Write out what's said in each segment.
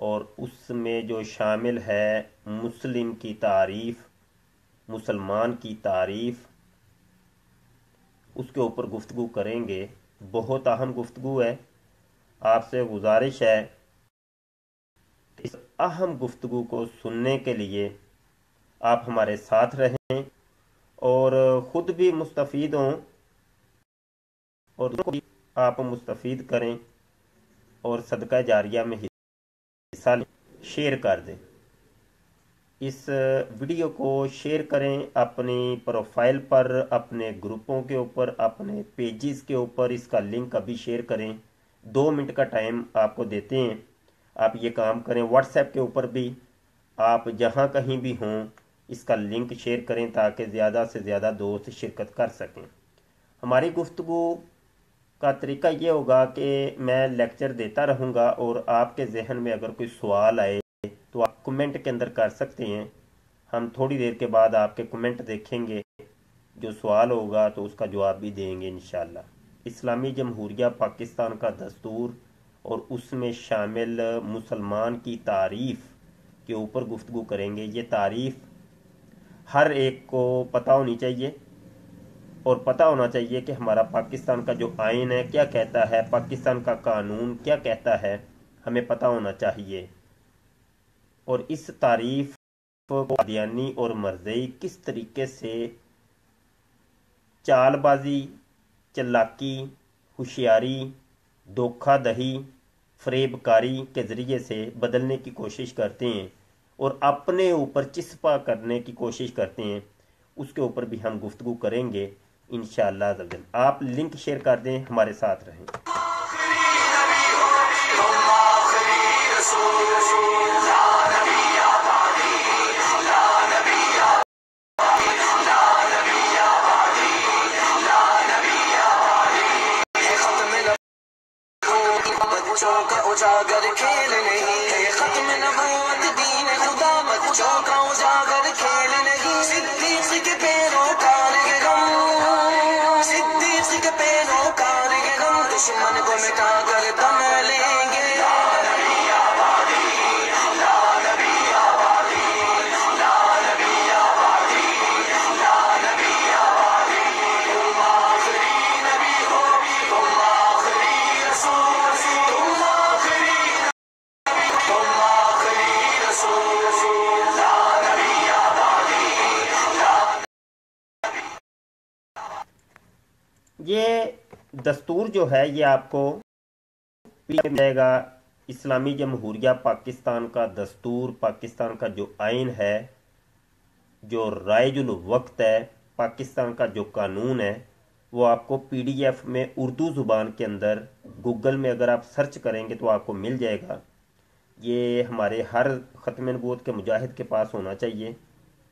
اور اس میں جو شامل ہے مسلم کی تعریف، مسلمان کی تعریف، اس کے اوپر گفتگو کریں گے۔ بہت اہم گفتگو ہے، آپ سے گزارش ہے اس اہم گفتگو کو سننے کے لیے آپ ہمارے ساتھ رہیں اور خود بھی مستفید ہوں اور دوسروں کو بھی آپ مستفید کریں اور صدقہ جاریہ میں حصہ لیں، شیئر کر دیں۔ اس ویڈیو کو شیئر کریں اپنی پروفائل پر، اپنے گروپوں کے اوپر، اپنے پیجز کے اوپر، اس کا لنک ابھی شیئر کریں۔ 2 منٹ کا ٹائم آپ کو دیتے ہیں، آپ یہ کام کریں۔ واٹس ایپ کے اوپر بھی آپ جہاں کہیں بھی ہوں اس کا لنک شیئر کریں تاکہ زیادہ سے زیادہ دوست شرکت کر سکیں۔ ہماری گفتگو کا طریقہ یہ ہوگا کہ میں لیکچر دیتا رہوں گا اور آپ کے ذہن میں اگر کوئی سوال آئے تو آپ کمنٹ کے اندر کر سکتے ہیں۔ ہم تھوڑی دیر کے بعد آپ کے کمنٹ دیکھیں گے، جو سوال ہوگا تو اس کا جواب بھی دیں گے انشاءاللہ۔ اسلامی جمہوریہ پاکستان کا دستور اور اس میں شامل مسلمان کی تعریف کے اوپر گفتگو کریں گے۔ یہ تعریف ہر ایک کو پتہ ہونی چاہیے اور پتہ ہونا چاہیے کہ ہمارا پاکستان کا جو آئین ہے کیا کہتا ہے، پاکستان کا قانون کیا کہتا ہے، ہمیں پتہ ہونا چاہیے۔ اور اس تعریف کو قادیانی اور مرزئی کس طریقے سے چال بازی، چلاکی، ہوشیاری، دھوکہ دہی، فریب کاری کے ذریعے سے بدلنے کی کوشش کرتے ہیں اور اپنے اوپر چسپا کرنے کی کوشش کرتے ہیں، اس کے اوپر بھی ہم گفتگو کریں گے انشاءاللہ عز و جل۔ آپ لنک شیئر کر دیں، ہمارے ساتھ رہیں۔ بچوں کا اجاگر کھیل نہیں ہے، ختم نبوت دین خدا بچوں کا اجاگر کھیل نہیں۔ صدیق کے پیروکار کے غم، صدیق کے پیروکار کے غم، دشمن کو مٹا کر دم لیں گے۔ یہ دستور جو ہے یہ آپ کو مل جائے گا، اسلامی جمہوریہ پاکستان کا دستور، پاکستان کا جو آئین ہے، جو رائج الوقت ہے، پاکستان کا جو قانون ہے، وہ آپ کو PDF میں اردو زبان کے اندر گوگل میں اگر آپ سرچ کریں گے تو آپ کو مل جائے گا۔ یہ ہمارے ہر ختم نبوت کے مجاہد کے پاس ہونا چاہیے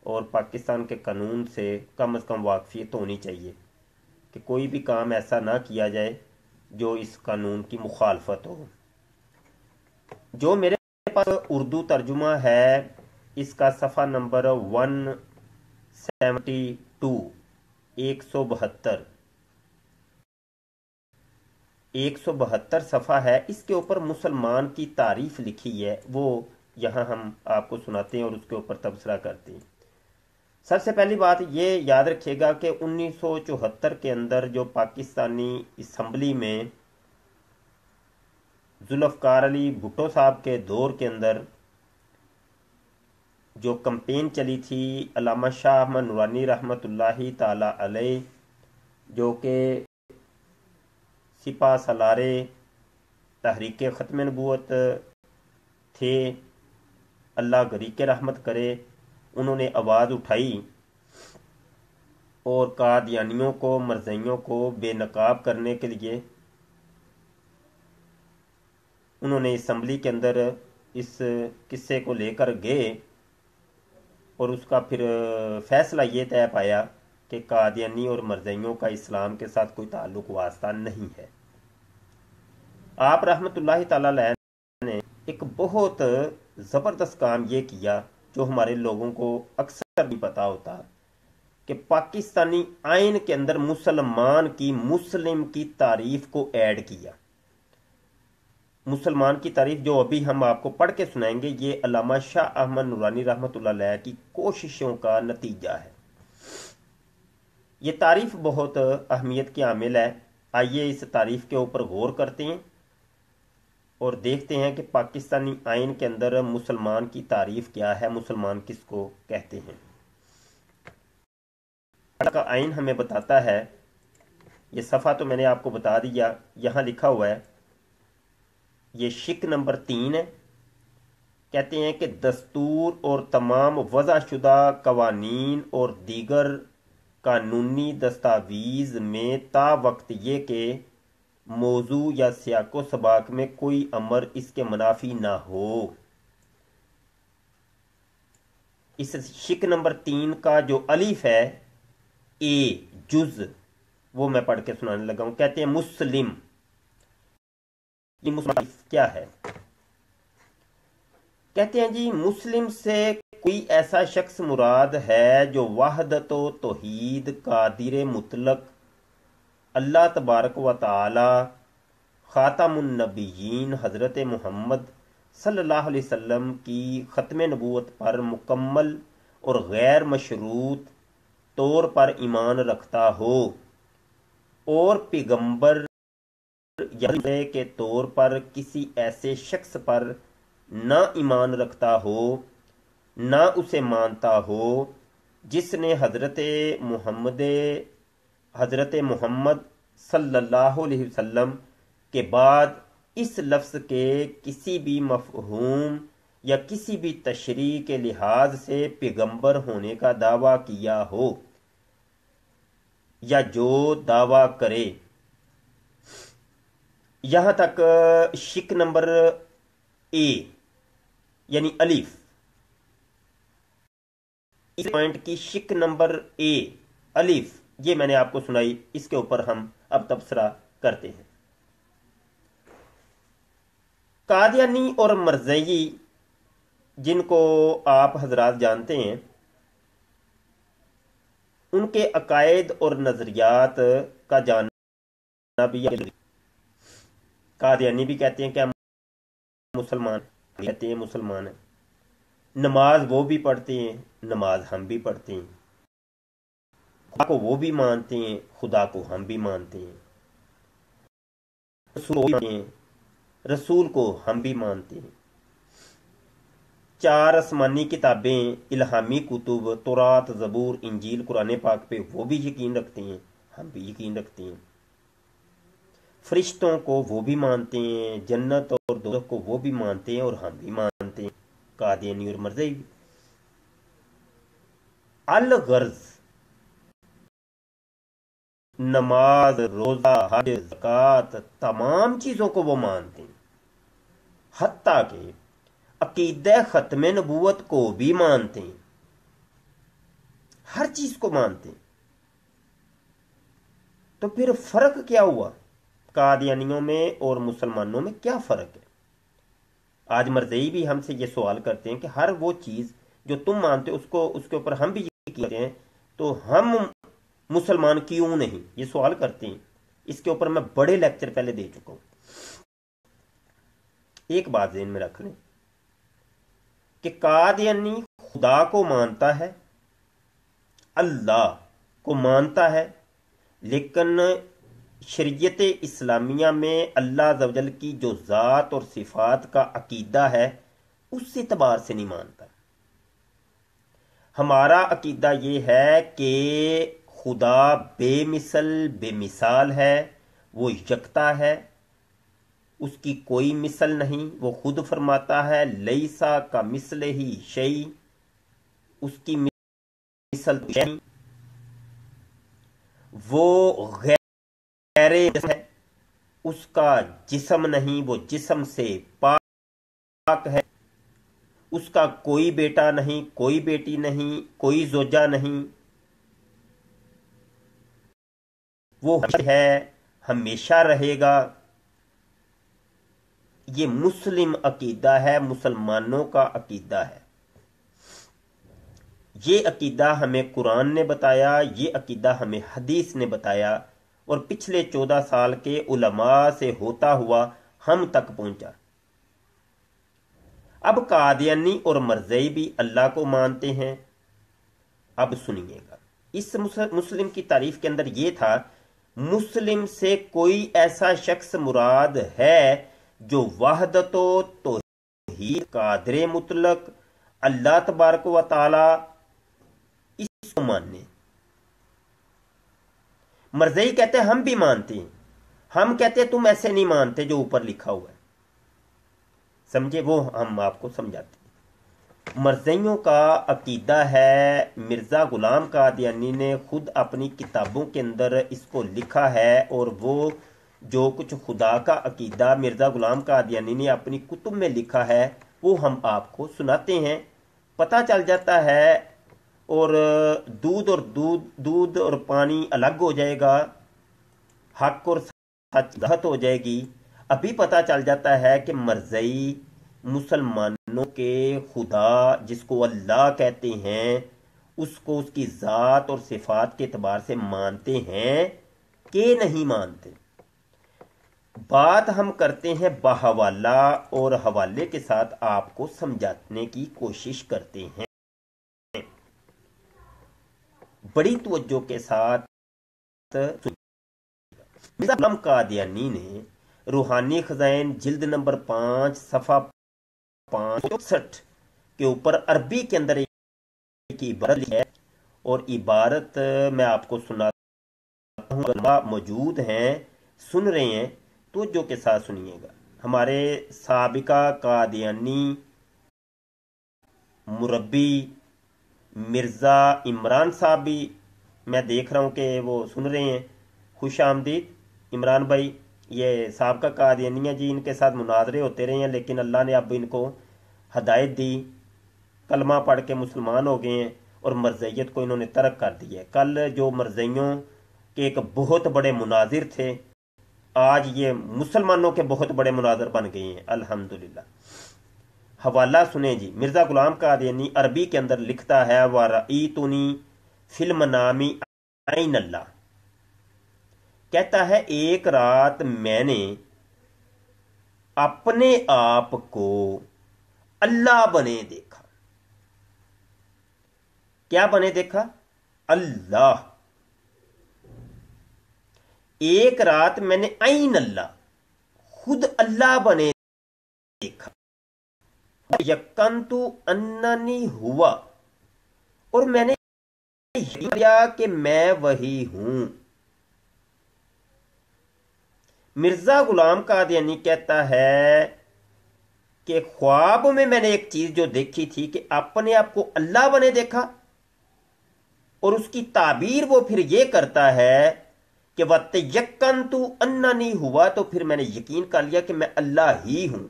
اور پاکستان کے قانون سے کم از کم واقفیت ہونی چاہیے کہ کوئی بھی کام ایسا نہ کیا جائے جو اس قانون کی مخالفت ہو۔ جو میرے پاس اردو ترجمہ ہے اس کا صفحہ نمبر 172 172 صفحہ ہے، اس کے اوپر مسلمان کی تعریف لکھی ہے، وہ یہاں ہم آپ کو سناتے ہیں اور اس کے اوپر تبصرہ کرتے ہیں۔ سب سے پہلی بات یہ یاد رکھیے گا کہ 1974 کے اندر جو پاکستانی اسمبلی میں ذوالفقار علی بھٹو صاحب کے دور کے اندر جو کمپین چلی تھی، علامہ شاہ احمد نورانی رحمۃ اللہ تعالی علیہ جو کہ سپہ سالارے تحریک ختم نبوت تھے، اللہ غریق رحمت کرے، انہوں نے آواز اٹھائی اور قادیانیوں کو، مرزائیوں کو بے نقاب کرنے کے لیے انہوں نے اسمبلی کے اندر اس قصے کو لے کر گئے اور اس کا پھر فیصلہ یہ طے پایا کہ قادیانی اور مرزائیوں کا اسلام کے ساتھ کوئی تعلق واسطہ نہیں ہے۔ آپ رحمت اللہ تعالی علیہ نے ایک بہت زبردست کام یہ کیا جو ہمارے لوگوں کو اکثر نہیں پتا ہوتا، کہ پاکستانی آئین کے اندر مسلمان کی، مسلم کی تعریف کو ایڈ کیا۔ مسلمان کی تعریف جو ابھی ہم آپ کو پڑھ کے سنائیں گے، یہ علامہ شاہ احمد نورانی رحمۃ اللہ علیہ کی کوششوں کا نتیجہ ہے۔ یہ تعریف بہت اہمیت کی حامل ہے۔ آئیے اس تعریف کے اوپر غور کرتے ہیں اور دیکھتے ہیں کہ پاکستانی آئین کے اندر مسلمان کی تعریف کیا ہے، مسلمان کس کو کہتے ہیں۔ کا آئین ہمیں بتاتا ہے، یہ صفحہ تو میں نے آپ کو بتا دیا، یہاں لکھا ہوا ہے، یہ شق نمبر 3 ہے۔ کہتے ہیں کہ دستور اور تمام وضع شدہ قوانین اور دیگر قانونی دستاویز میں تا وقت یہ کہ موضوع یا سیاق و سباق میں کوئی امر اس کے منافی نہ ہو۔ اس شق نمبر 3 کا جو الف ہے، اے جز، وہ میں پڑھ کے سنانے لگا ہوں۔ کہتے ہیں مسلم، یہ مسلم کیا ہے؟ کہتے ہیں جی مسلم سے کوئی ایسا شخص مراد ہے جو وحدت و توحید قادر مطلق اللہ تبارک و تعالی خاتم النبیین حضرت محمد صلی اللہ علیہ وسلم کی ختم نبوت پر مکمل اور غیر مشروط طور پر ایمان رکھتا ہو، اور پیغمبر یا کے طور پر کسی ایسے شخص پر نہ ایمان رکھتا ہو، نہ اسے مانتا ہو جس نے حضرت محمد صلی اللہ علیہ وسلم کے بعد اس لفظ کے کسی بھی مفہوم یا کسی بھی تشریح کے لحاظ سے پیغمبر ہونے کا دعویٰ کیا ہو، یا جو دعویٰ کرے۔ یہاں تک شق نمبر اے یعنی الف، اس پوائنٹ کی شق نمبر اے الف، یہ میں نے آپ کو سنائی، اس کے اوپر ہم اب تبصرہ کرتے ہیں۔ قادیانی اور مرزئی، جن کو آپ حضرات جانتے ہیں، ان کے عقائد اور نظریات کا جاننا بھی قادیانی بھی کہتے ہیں کہ ہم مسلمان کہتے ہیں، مسلمان ہیں۔ نماز وہ بھی پڑھتے ہیں، نماز ہم بھی پڑھتے ہیں، خدا کو وہ بھی مانتے ہیں، خدا کو ہم بھی مانتے ہیں، رسول کو ہم بھی مانتے ہیں۔ 4 آسمانی کتابیں، الہامی کتب، تورات، زبور، انجیل، قرآن پاک پہ وہ بھی یقین رکھتے ہیں، ہم بھی یقین رکھتے ہیں۔ فرشتوں کو وہ بھی مانتے ہیں، جنت اور دوزخ کو وہ بھی مانتے ہیں اور ہم بھی مانتے ہیں، قادیانی اور مرزئی بھی۔ الغرض نماز، روزہ، حج، زکوٰۃ، تمام چیزوں کو وہ مانتے ہیں، حتیٰ کہ عقیدہ ختم نبوت کو بھی مانتے ہیں، ہر چیز کو مانتے ہیں۔ تو پھر فرق کیا ہوا؟ قادیانیوں میں اور مسلمانوں میں کیا فرق ہے؟ آج مرزئی بھی ہم سے یہ سوال کرتے ہیں کہ ہر وہ چیز جو تم مانتے ہو اس کے اوپر ہم بھی یقین کرتے ہیں، تو ہم مسلمان کیوں نہیں؟ یہ سوال کرتے ہیں۔ اس کے اوپر میں بڑے لیکچر پہلے دے چکا ہوں۔ ایک بات ذہن میں رکھ لیں کہ قادیانی خدا کو مانتا ہے، اللہ کو مانتا ہے، لیکن شریعت اسلامیہ میں اللہ عز و جل کی جو ذات اور صفات کا عقیدہ ہے اس اعتبار سے نہیں مانتا۔ ہمارا عقیدہ یہ ہے کہ خدا بے مثال ہے، وہ یکتا ہے، اس کی کوئی مثل نہیں۔ وہ خود فرماتا ہے لیسا کا مثل ہی شیء، اس کی مثل نہیں، وہ غیر ہے، اس کا جسم نہیں، وہ جسم سے پاک ہے، اس کا کوئی بیٹا نہیں، کوئی بیٹی نہیں، کوئی زوجہ نہیں، وہ ہے، ہمیشہ رہے گا۔ یہ مسلم عقیدہ ہے، مسلمانوں کا عقیدہ ہے۔ یہ عقیدہ ہمیں قرآن نے بتایا، یہ عقیدہ ہمیں حدیث نے بتایا، اور پچھلے 14 سال کے علماء سے ہوتا ہوا ہم تک پہنچا۔ اب قادیانی اور مرزئی بھی اللہ کو مانتے ہیں. اب سنیے گا، اس مسلم کی تعریف کے اندر یہ تھا، مسلم سے کوئی ایسا شخص مراد ہے جو وحدت و توحید، قادر مطلق اللہ تبارک و تعالی اس کو ماننے. مرزئی کہتے ہیں ہم بھی مانتے ہیں، ہم کہتے ہیں تم ایسے نہیں مانتے جو اوپر لکھا ہوا ہے. سمجھے؟ وہ ہم آپ کو سمجھاتے ہیں. مرزئیوں کا عقیدہ ہے، مرزا غلام قادیانی نے خود اپنی کتابوں کے اندر اس کو لکھا ہے، اور وہ جو کچھ خدا کا عقیدہ مرزا غلام قادیانی نے اپنی کتب میں لکھا ہے وہ ہم آپ کو سناتے ہیں. پتہ چل جاتا ہے، اور دودھ اور پانی الگ ہو جائے گا، حق اور سچ ظاہر ہو جائے گی. ابھی پتہ چل جاتا ہے کہ مرزئی مسلمانوں کے خدا جس کو اللہ کہتے ہیں اس کو اس کی ذات اور صفات کے اعتبار سے مانتے ہیں کہ نہیں مانتے. بات ہم کرتے ہیں بحوالہ، اور حوالے کے ساتھ آپ کو سمجھانے کی کوشش کرتے ہیں. بڑی توجہ کے ساتھ مرزا غلام قادیانی نے روحانی خزائن جلد نمبر 5 صفحہ 564 کے اوپر عربی کے اندر ایک عبارت ہے، اور عبارت میں آپ کو سناتا ہوں. موجود ہیں، سن رہے ہیں، توجہ کے ساتھ سنیے گا. ہمارے سابقہ قادیانی مربی مرزا عمران صاحب بھی میں دیکھ رہا ہوں کہ وہ سن رہے ہیں. خوش آمدید عمران بھائی. یہ سابقہ قادیانی جی، ان کے ساتھ مناظرے ہوتے رہے ہیں، لیکن اللہ نے اب ان کو ہدایت دی، کلمہ پڑھ کے مسلمان ہو گئے ہیں، اور مرزیت کو انہوں نے ترک کر دیا ہے. کل جو مرزیوں کے ایک بہت بڑے مناظر تھے، آج یہ مسلمانوں کے بہت بڑے مناظر بن گئے ہیں الحمدللہ. حوالہ سنیں جی. مرزا غلام قادیانی عربی کے اندر لکھتا ہے، وَرَأَيْتُنِي فِي الْمَنَامِ عَيْنَ اللَّهِ. کہتا ہے ایک رات میں نے اپنے آپ کو اللہ بنے دیکھا. کیا بنے دیکھا؟ اللہ. ایک رات میں نے عین اللہ، خود اللہ بنے دیکھا. یقنتو اننی ہوا، اور میں نے کیا کہ میں وہی ہوں. مرزا غلام قادیانی کہتا ہے کہ خواب میں نے ایک چیز جو دیکھی تھی کہ اپنے آپ کو اللہ بنے دیکھا، اور اس کی تعبیر وہ پھر یہ کرتا ہے کہ وَتَيَقَّنْتُ أَنَّنِي ہوا، تو پھر میں نے یقین کر لیا کہ میں اللہ ہی ہوں.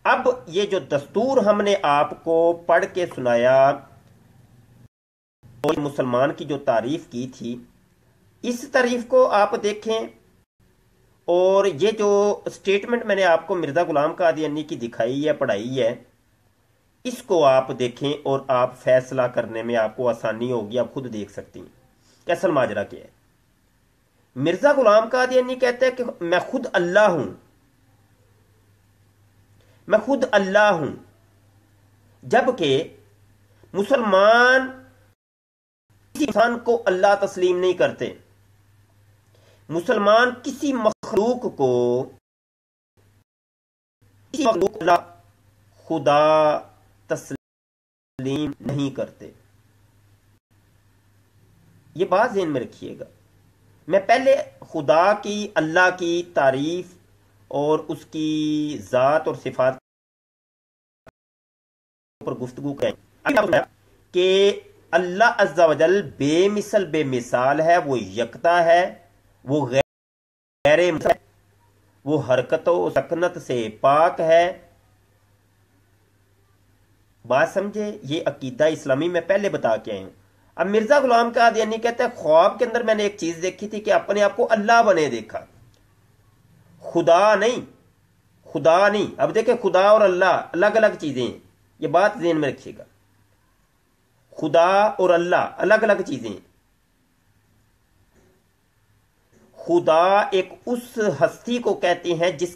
اب یہ جو دستور ہم نے آپ کو پڑھ کے سنایا اور مسلمان کی جو تعریف کی تھی، اس تعریف کو آپ دیکھیں، اور یہ جو سٹیٹمنٹ میں نے آپ کو مرزا غلام قادیانی کی دکھائی ہے، پڑھائی ہے، اس کو آپ دیکھیں اور آپ فیصلہ کرنے میں آپ کو آسانی ہوگی. آپ خود دیکھ سکتی ہیں کہ اصل ماجرا کیا ہے. مرزا غلام قادیانی کہتے ہیں کہ میں خود اللہ ہوں، میں خود اللہ ہوں، جبکہ مسلمان کسی انسان کو اللہ تسلیم نہیں کرتے. مسلمان کسی مخلوق کو اللہ خدا تسلیم نہیں کرتے. یہ بات ذہن میں رکھیے گا. میں پہلے خدا کی، اللہ کی تعریف اور اس کی ذات اور صفات پر گفتگو کریں کہ اللہ عز و جل بے مثل بے مثال ہے، وہ یکتا ہے، وہ غیر مثل ہے، وہ حرکت و سکنت سے پاک ہے. بات سمجھے؟ یہ عقیدہ اسلامی میں پہلے بتا کے آئے ہوں. اب مرزا غلام قادیانی کہتا ہے خواب کے اندر میں نے ایک چیز دیکھی تھی کہ اپنے آپ کو اللہ بنے دیکھا، خدا نہیں، خدا نہیں. اب دیکھیں خدا اور اللہ الگ الگ چیزیں ہیں، یہ بات ذہن میں رکھیے گا. خدا اور اللہ الگ الگ چیزیں ہیں. خدا ایک اس ہستی کو کہتے ہیں جس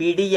PDF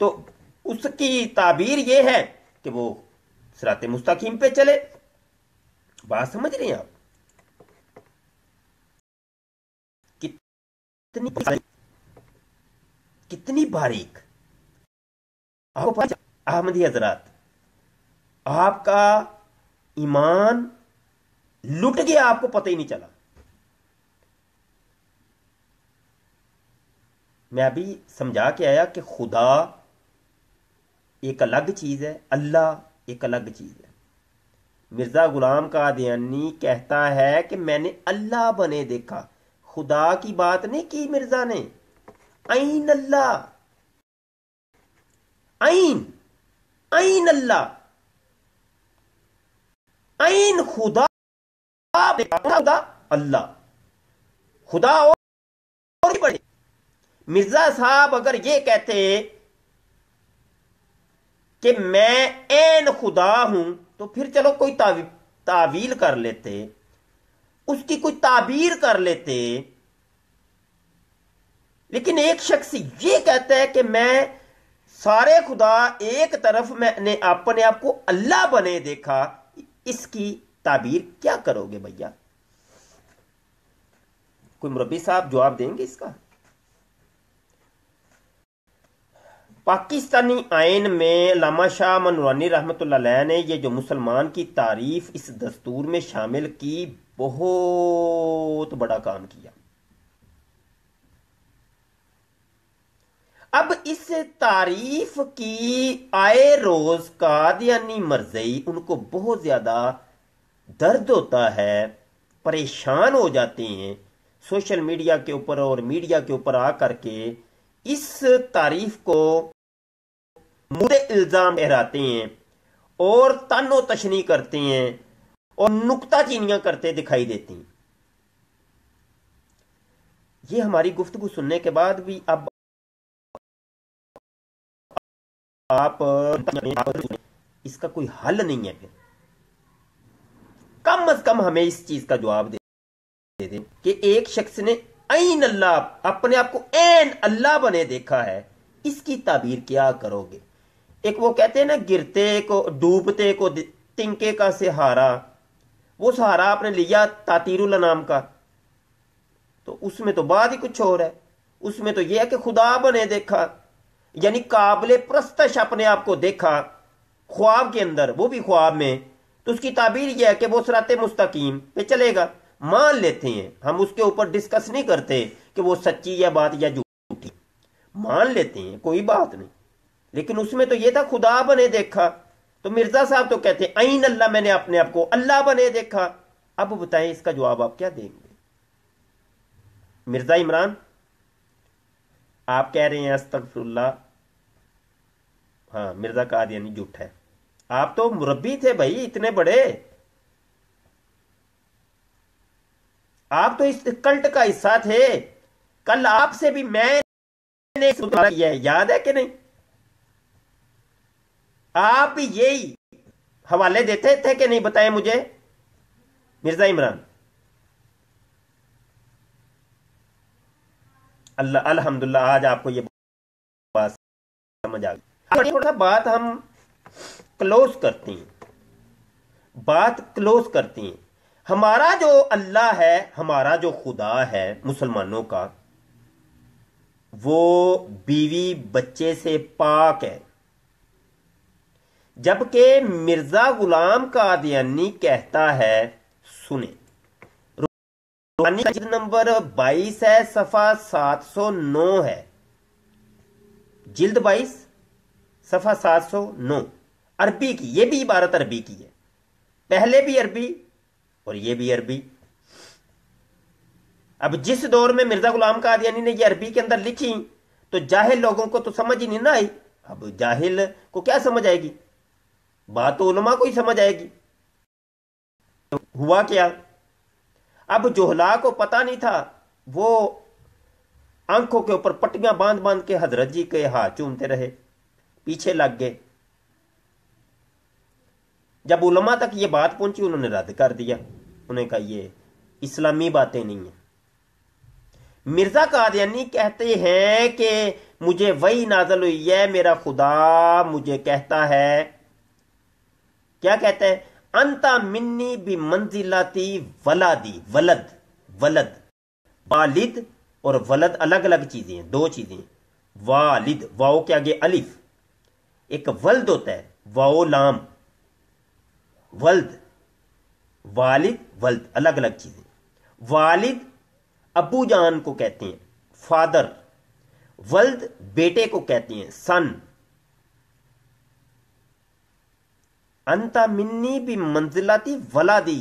تو اس کی تعبیر یہ ہے کہ وہ صراط مستقیم پہ چلے. بات سمجھ رہے ہیں آپ؟ کتنی باریک. احمدی حضرات، آپ کا ایمان لٹ گیا، آپ کو پتہ ہی نہیں چلا. میں ابھی سمجھا کے آیا کہ خدا ایک الگ چیز ہے، اللہ ایک الگ چیز ہے. مرزا غلام قادیانی کہتا ہے کہ میں نے اللہ بنے دیکھا. خدا کی بات نہیں کی مرزا نے. عین اللہ، عین اللہ، عین خدا. خدا اللہ، خدا اور بھی بڑے. مرزا صاحب اگر یہ کہتے کہ میں عین خدا ہوں تو پھر چلو کوئی تعویل کر لیتے، اس کی کوئی تعبیر کر لیتے. لیکن ایک شخص یہ کہتا ہے کہ میں سارے خدا ایک طرف، میں نے اپنے آپ کو اللہ بنے دیکھا. اس کی تعبیر کیا کرو گے بھیا؟ کوئی مربی صاحب جواب دیں گے اس کا؟ پاکستانی آئین میں علامہ شاہ احمد نورانی رحمۃ اللہ علیہ نے یہ جو مسلمان کی تعریف اس دستور میں شامل کی، بہت بڑا کام کیا. اب اس تعریف کی آئے روز قادیانی مرزئی ان کو بہت زیادہ درد ہوتا ہے، پریشان ہو جاتے ہیں. سوشل میڈیا کے اوپر اور میڈیا کے اوپر آ کر کے اس تعریف کو مورد الزام ٹھہراتے ہیں اور تن و تشنیع کرتے ہیں اور نکتہ چینیاں کرتے دکھائی دیتی ہیں. یہ ہماری گفتگو سننے کے بعد بھی اب آپ اس کا کوئی حل نہیں ہے. پھر کم از کم ہمیں اس چیز کا جواب دے دیں کہ ایک شخص نے عین اللہ، اپنے آپ کو عین اللہ بنے دیکھا ہے. اس کی تعبیر کیا کرو گے؟ ایک وہ کہتے ہیں نا، گرتے کو ڈوبتے کو تنکے کا سہارا. وہ سہارا آپ نے لیا تاطیر الانام کا، تو اس میں تو بات ہی کچھ اور ہے. اس میں تو یہ ہے کہ خدا بنے دیکھا، یعنی قابل پرستش اپنے آپ کو دیکھا خواب کے اندر، وہ بھی خواب میں. تو اس کی تعبیر یہ ہے کہ وہ صراط مستقیم پہ چلے گا. مان لیتے ہیں ہم، اس کے اوپر ڈسکس نہیں کرتے کہ وہ سچی ہے بات یا جھوٹی، مان لیتے ہیں کوئی بات نہیں. لیکن اس میں تو یہ تھا خدا بنے دیکھا. تو مرزا صاحب تو کہتے ہیں عین اللہ، میں نے اپنے آپ کو اللہ بنے دیکھا. اب بتائیں اس کا جواب آپ کیا دیں گے؟ مرزا عمران، آپ کہہ رہے ہیں استغفر اللہ، ہاں مرزا قادیانی جھوٹ ہے. آپ تو مربی تھے بھائی اتنے بڑے، آپ تو اس کلٹ کا حصہ تھے. کل آپ سے بھی میں نے کیا ہے، یاد ہے کہ نہیں؟ آپ بھی یہی حوالے دیتے تھے کہ نہیں؟ بتائیں مجھے مرزا عمران. اللہ الحمدللہ آج آپ کو یہ بات سمجھ آ گئی. تھوڑا بات ہم کلوز کرتے ہیں، بات کلوز کرتے ہیں. ہمارا جو اللہ ہے، ہمارا جو خدا ہے مسلمانوں کا، وہ بیوی بچے سے پاک ہے. جبکہ مرزا غلام قادیانی کہتا ہے، سنیں، جلد نمبر 22 ہے، صفحہ 709 ہے. جلد 22 صفحہ 709 عربی کی. یہ بھی عبارت عربی کی ہے، پہلے بھی عربی اور یہ بھی عربی. اب جس دور میں مرزا غلام قادیانی نے یہ عربی کے اندر لکھی تو جاہل لوگوں کو تو سمجھ ہی نہیں نہ آئی. اب جاہل کو کیا سمجھ آئے گی؟ بات تو علماء کو ہی سمجھ آئے گی. ہوا کیا؟ اب جوہلا کو پتا نہیں تھا، وہ آنکھوں کے اوپر پٹیاں باندھ باندھ کے حضرت جی کے ہاتھ چومتے رہے، پیچھے لگ گئے. جب علماء تک یہ بات پہنچی انہوں نے رد کر دیا. انہوں نے کہا یہ اسلامی باتیں نہیں ہیں. مرزا قادیانی کہتے ہیں کہ مجھے وہی نازل ہوئی ہے، میرا خدا مجھے کہتا ہے، کیا کہتا ہے؟ انتا منی بمنزلتی ولادی، ولد، ولد، والد اور ولد الگ الگ چیزیں ہیں، دو چیزیں ہیں۔ والد، واؤ کے آگے الف، ایک ولد ہوتا ہے، واؤ لام، ولد، والد، ولد الگ الگ چیزیں۔ والد ابو جان کو کہتے ہیں، فادر، ولد بیٹے کو کہتے ہیں، سن۔ انتا منی بھی منزلتی ولادی،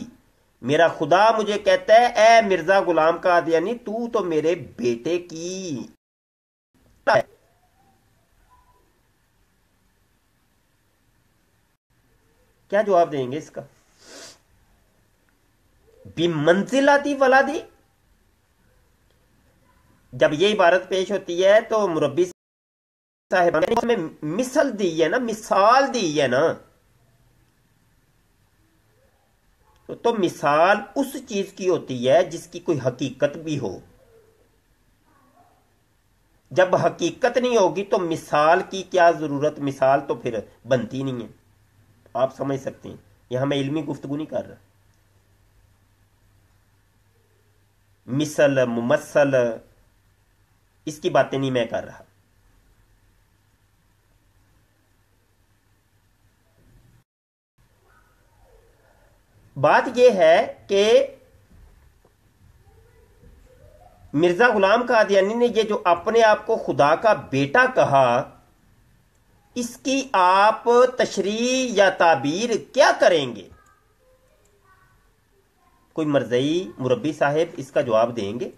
میرا خدا مجھے کہتا ہے اے مرزا غلام قادیانی، تو تو میرے بیٹے کی ہے۔ کیا جواب دیں گے اس کا؟ بمنزلتی ولادی، جب یہ عبارت پیش ہوتی ہے تو مربی صاحب نے مثل دی ہے نا، مثال دی ہے نا، تو مثال اس چیز کی ہوتی ہے جس کی کوئی حقیقت بھی ہو۔ جب حقیقت نہیں ہوگی تو مثال کی کیا ضرورت، مثال تو پھر بنتی نہیں ہے۔ آپ سمجھ سکتے ہیں، یہاں میں علمی گفتگو نہیں کر رہا۔ مثل، ممثل، اس کی باتیں نہیں میں کر رہا۔ بات یہ ہے کہ مرزا غلام قادیانی نے یہ جو اپنے آپ کو خدا کا بیٹا کہا، اس کی آپ تشریح یا تعبیر کیا کریں گے؟ کوئی مرزئی مربی صاحب اس کا جواب دیں گے؟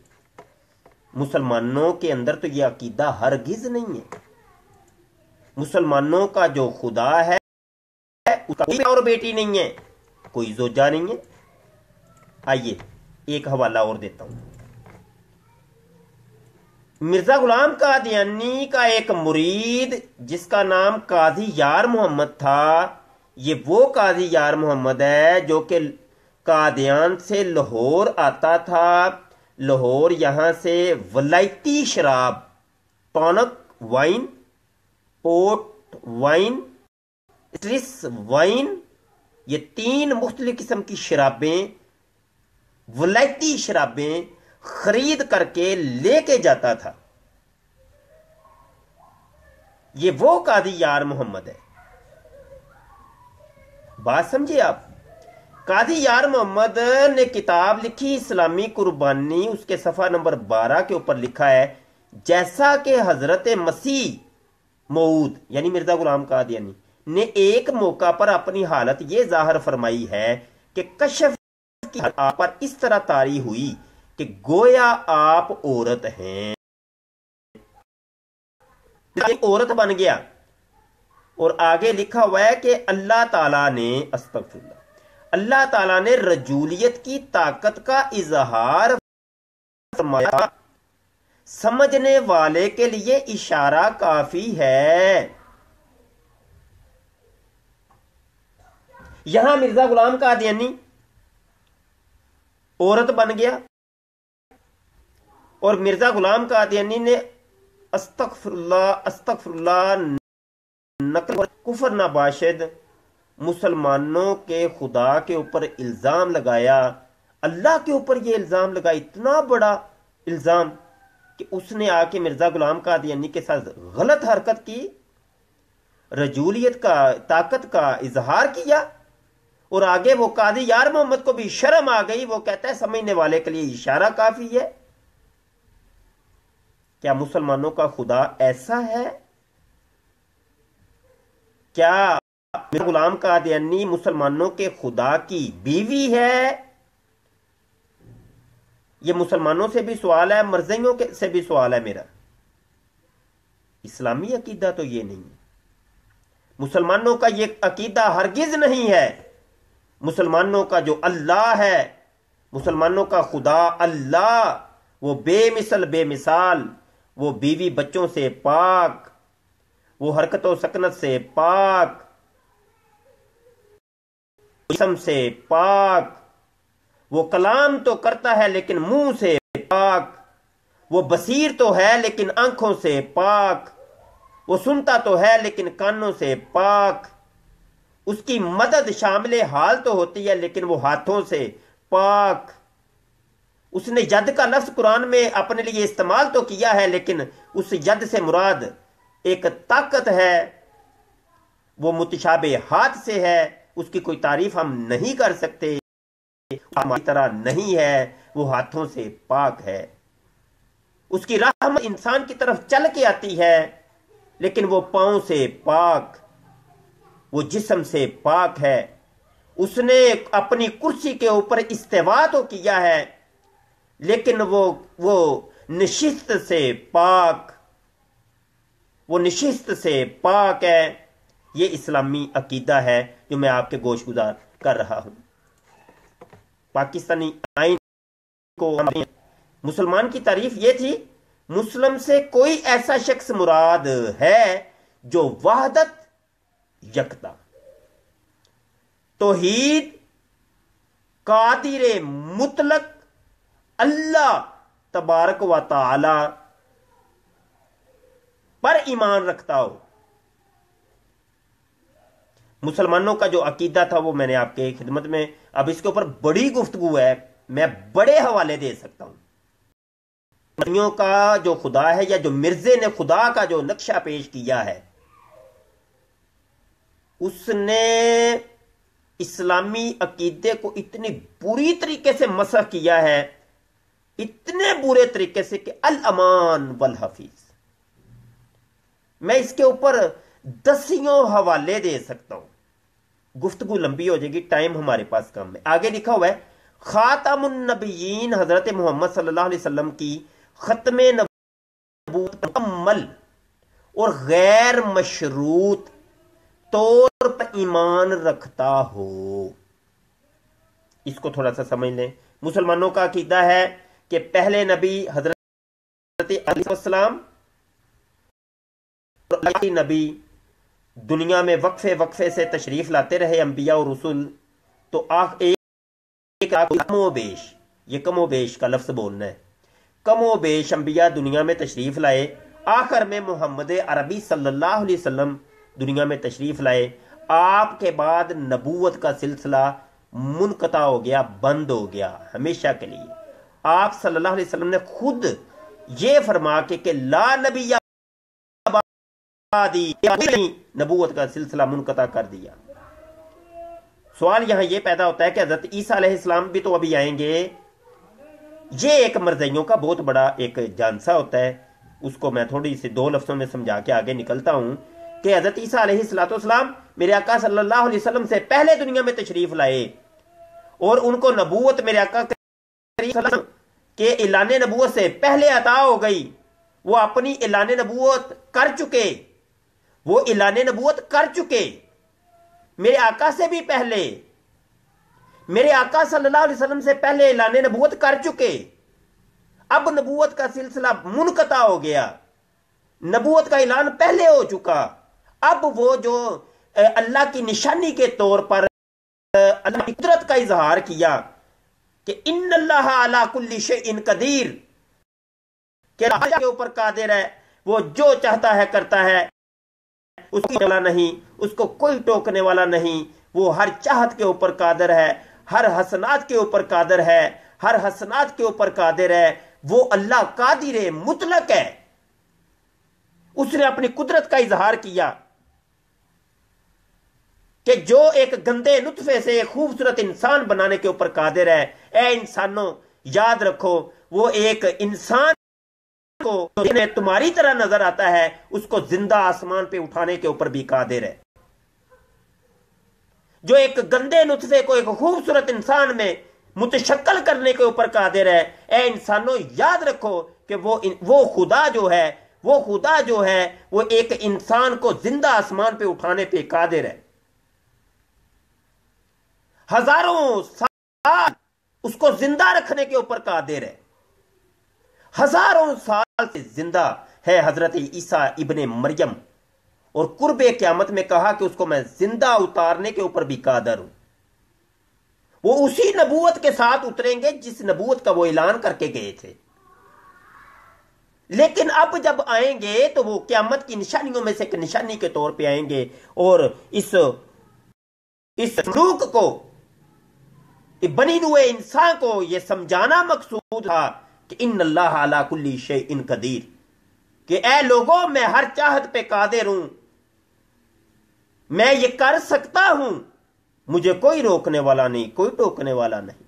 مسلمانوں کے اندر تو یہ عقیدہ ہرگز نہیں ہے۔ مسلمانوں کا جو خدا ہے اس کا کوئی اور بیٹی نہیں ہے، کوئی زوجہ نہیں ہے۔ آئیے ایک حوالہ اور دیتا ہوں۔ مرزا غلام قادیانی کا ایک مرید جس کا نام قاضی یار محمد تھا، یہ وہ قاضی یار محمد ہے جو کہ قادیان سے لاہور آتا تھا۔ لاہور یہاں سے ولائتی شراب، ٹونک وائن، پورٹ وائن، اسٹریس وائن، یہ تین مختلف قسم کی شرابیں، ولائتی شرابیں خرید کر کے لے کے جاتا تھا۔ یہ وہ قاضی یار محمد ہے۔ بات سمجھے آپ؟ قاضی یار محمد نے کتاب لکھی اسلامی قربانی، اس کے صفحہ نمبر 12 کے اوپر لکھا ہے، جیسا کہ حضرت مسیح موعود یعنی مرزا غلام قادیانی نے ایک موقع پر اپنی حالت یہ ظاہر فرمائی ہے کہ کشف کی آپ پر اس طرح طاری ہوئی کہ گویا آپ عورت ہیں۔ ایک عورت بن گیا، اور آگے لکھا ہوا ہے کہ اللہ تعالیٰ نے، استغفر اللہ، اللہ تعالیٰ نے رجولیت کی طاقت کا اظہار فرمایا۔ سمجھنے والے کے لیے اشارہ کافی ہے۔ یہاں مرزا غلام قادیانی عورت بن گیا، اور مرزا غلام قادیانی نے استغفر اللہ نقل کفر نباشد مسلمانوں کے خدا کے اوپر الزام لگایا، اللہ کے اوپر یہ الزام لگا، اتنا بڑا الزام کہ اس نے آ کے مرزا غلام قادیانی کے ساتھ غلط حرکت کی، رجولیت کا، طاقت کا اظہار کیا، اور آگے وہ قاضی یار محمد کو بھی شرم آ گئی، وہ کہتا ہے سمجھنے والے کے لیے اشارہ کافی ہے۔ کیا مسلمانوں کا خدا ایسا ہے؟ کیا مرزا غلام قادیانی مسلمانوں کے خدا کی بیوی ہے؟ یہ مسلمانوں سے بھی سوال ہے، مرزائیوں سے بھی سوال ہے میرا۔ اسلامی عقیدہ تو یہ نہیں ہے، مسلمانوں کا یہ عقیدہ ہرگز نہیں ہے۔ مسلمانوں کا جو اللہ ہے، مسلمانوں کا خدا اللہ، وہ بے مثل بے مثال، وہ بیوی بچوں سے پاک، وہ حرکت و سکنت سے پاک، جسم سے پاک، وہ کلام تو کرتا ہے لیکن منہ سے پاک، وہ بصیر تو ہے لیکن آنکھوں سے پاک، وہ سنتا تو ہے لیکن کانوں سے پاک، اس کی مدد شامل حال تو ہوتی ہے لیکن وہ ہاتھوں سے پاک۔ اس نے ید کا لفظ قرآن میں اپنے لیے استعمال تو کیا ہے لیکن اس ید سے مراد ایک طاقت ہے، وہ متشابہ ہاتھ سے ہے، اس کی کوئی تعریف ہم نہیں کر سکتے، ہماری طرح نہیں ہے، وہ ہاتھوں سے پاک ہے۔ اس کی رحمت انسان کی طرف چل کے آتی ہے لیکن وہ پاؤں سے پاک، وہ جسم سے پاک ہے۔ اس نے اپنی کرسی کے اوپر استوا تو کیا ہے لیکن وہ نشست سے پاک، وہ نشست سے پاک ہے۔ یہ اسلامی عقیدہ ہے جو میں آپ کے گوش گزار کر رہا ہوں۔ پاکستانی آئین کو مسلمان کی تعریف یہ تھی، مسلم سے کوئی ایسا شخص مراد ہے جو وحدت یکتا، توحید، قادر مطلق اللہ تبارک و تعالی پر ایمان رکھتا ہو۔ مسلمانوں کا جو عقیدہ تھا وہ میں نے آپ کے خدمت میں، اب اس کے اوپر بڑی گفتگو ہے، میں بڑے حوالے دے سکتا ہوں۔ مرزیوں کا جو خدا ہے یا جو مرزے نے خدا کا جو نقشہ پیش کیا ہے، اس نے اسلامی عقیدے کو اتنی بری طریقے سے مسخ کیا ہے، اتنے برے طریقے سے کہ الامان والحفیظ۔ میں اس کے اوپر دسیوں حوالے دے سکتا ہوں، گفتگو لمبی ہو جائے گی، ٹائم ہمارے پاس کم ہے۔ آگے لکھا ہوا ہے خاتم النبیین حضرت محمد صلی اللہ علیہ وسلم کی ختم نبوت مکمل اور غیر مشروط طور پر ایمان رکھتا ہو۔ اس کو تھوڑا سا سمجھ لیں۔ مسلمانوں کا عقیدہ ہے کہ پہلے نبی حضرت علیہ السلام، نبی دنیا میں وقفے وقفے سے تشریف لاتے رہے، انبیاء اور رسول، تو کم و بیش، یہ کم و بیش کا لفظ بولنا ہے، کم و بیش انبیاء دنیا میں تشریف لائے، آخر میں محمد عربی صلی اللہ علیہ وسلم دنیا میں تشریف لائے۔ آپ کے بعد نبوت کا سلسلہ منقطع ہو گیا، بند ہو گیا ہمیشہ کے لیے۔ آپ صلی اللہ علیہ وسلم نے خود یہ فرما کے کہ لا نبی نبوت کا سلسلہ منقطع کر دیا۔ سوال یہاں یہ پیدا ہوتا ہے کہ حضرت عیسیٰ علیہ السلام بھی تو ابھی آئیں گے۔ یہ ایک مرزائیوں کا بہت بڑا ایک جانسا ہوتا ہے، اس کو میں تھوڑی سی دو لفظوں میں سمجھا کے آگے نکلتا ہوں کہ حضرت عیسیٰ علیہ السلام میرے آقا صلی اللہ علیہ وسلم سے پہلے دنیا میں تشریف لائے، اور ان کو نبوت میرے آقا کے اعلان نبوت سے پہلے عطا ہو گئی۔ وہ اپنی اعلان نبوت کر چکے، وہ اعلان نبوت کر چکے میرے آقا سے بھی پہلے، میرے آقا صلی اللہ علیہ وسلم سے پہلے اعلان نبوت کر چکے۔ اب نبوت کا سلسلہ منقطع ہو گیا، نبوت کا اعلان پہلے ہو چکا۔ اب وہ جو اللہ کی نشانی کے طور پر اللہ کی قدرت کا اظہار کیا کہ ان اللہ علی کل شیء قدیر، کہ اللہ کے اوپر قادر ہے، وہ جو چاہتا ہے کرتا ہے، اس کی والا نہیں، اس کو کوئی ٹوکنے والا نہیں، وہ ہر چاہت کے اوپر قادر ہے، ہر حسنات کے اوپر قادر ہے، ہر حسنات کے اوپر قادر ہے، وہ اللہ قادر مطلق ہے۔ اس نے اپنی قدرت کا اظہار کیا کہ جو ایک گندے نطفے سے ایک خوبصورت انسان بنانے کے اوپر قادر ہے۔ اے انسانوں یاد رکھو، وہ ایک انسان کو جنہیں تمہاری طرح نظر آتا ہے، اس کو زندہ آسمان پہ اٹھانے کے اوپر بھی قادر ہے۔ جو ایک گندے نطفے کو ایک خوبصورت انسان میں متشکل کرنے کے اوپر قادر ہے۔ اے انسانوں یاد رکھو کہ وہ خدا جو ہے، وہ ایک انسان کو زندہ آسمان پہ اٹھانے پہ قادر ہے۔ ہزاروں سال اس کو زندہ رکھنے کے اوپر قادر ہے۔ ہزاروں سال سے زندہ ہے حضرت عیسیٰ ابن مریم، اور قرب قیامت میں کہا کہ اس کو میں زندہ اتارنے کے اوپر بھی قادر ہوں۔ وہ اسی نبوت کے ساتھ اتریں گے جس نبوت کا وہ اعلان کر کے گئے تھے۔ لیکن اب جب آئیں گے تو وہ قیامت کی نشانیوں میں سے ایک نشانی کے طور پہ آئیں گے، اور اس مخلوق کو، بنی نوع انسان کو یہ سمجھانا مقصود تھا کہ ان اللہ علی کل شیء قدیر، کہ اے لوگوں میں ہر چاہت پہ قادر ہوں، میں یہ کر سکتا ہوں، مجھے کوئی روکنے والا نہیں، کوئی ٹوکنے والا نہیں۔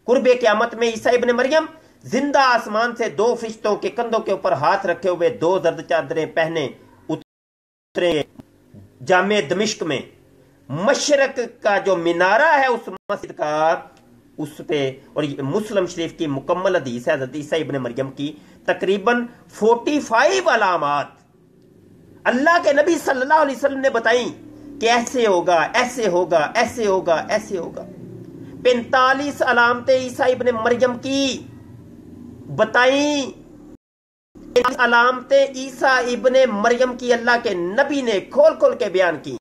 قرب قیامت میں عیسیٰ ابن مریم زندہ آسمان سے 2 فرشتوں کے کندھوں کے اوپر ہاتھ رکھے ہوئے 2 زرد چادریں پہنے اترے جامع دمشق میں، مشرق کا جو منارہ ہے اس مسجد کا، اس پہ، اور مسلم شریف کی مکمل حدیث ہے حضرت عیسیٰ ابن مریم کی، تقریباً 45 علامات اللہ کے نبی صلی اللہ علیہ وسلم نے بتائیں کہ ایسے ہوگا، ایسے ہوگا، ایسے ہوگا، ایسے ہوگا۔ 45 علامتیں عیسیٰ ابن مریم کی بتائیں، علامتیں عیسیٰ ابن مریم کی اللہ کے نبی نے کھول کھول کے بیان کی۔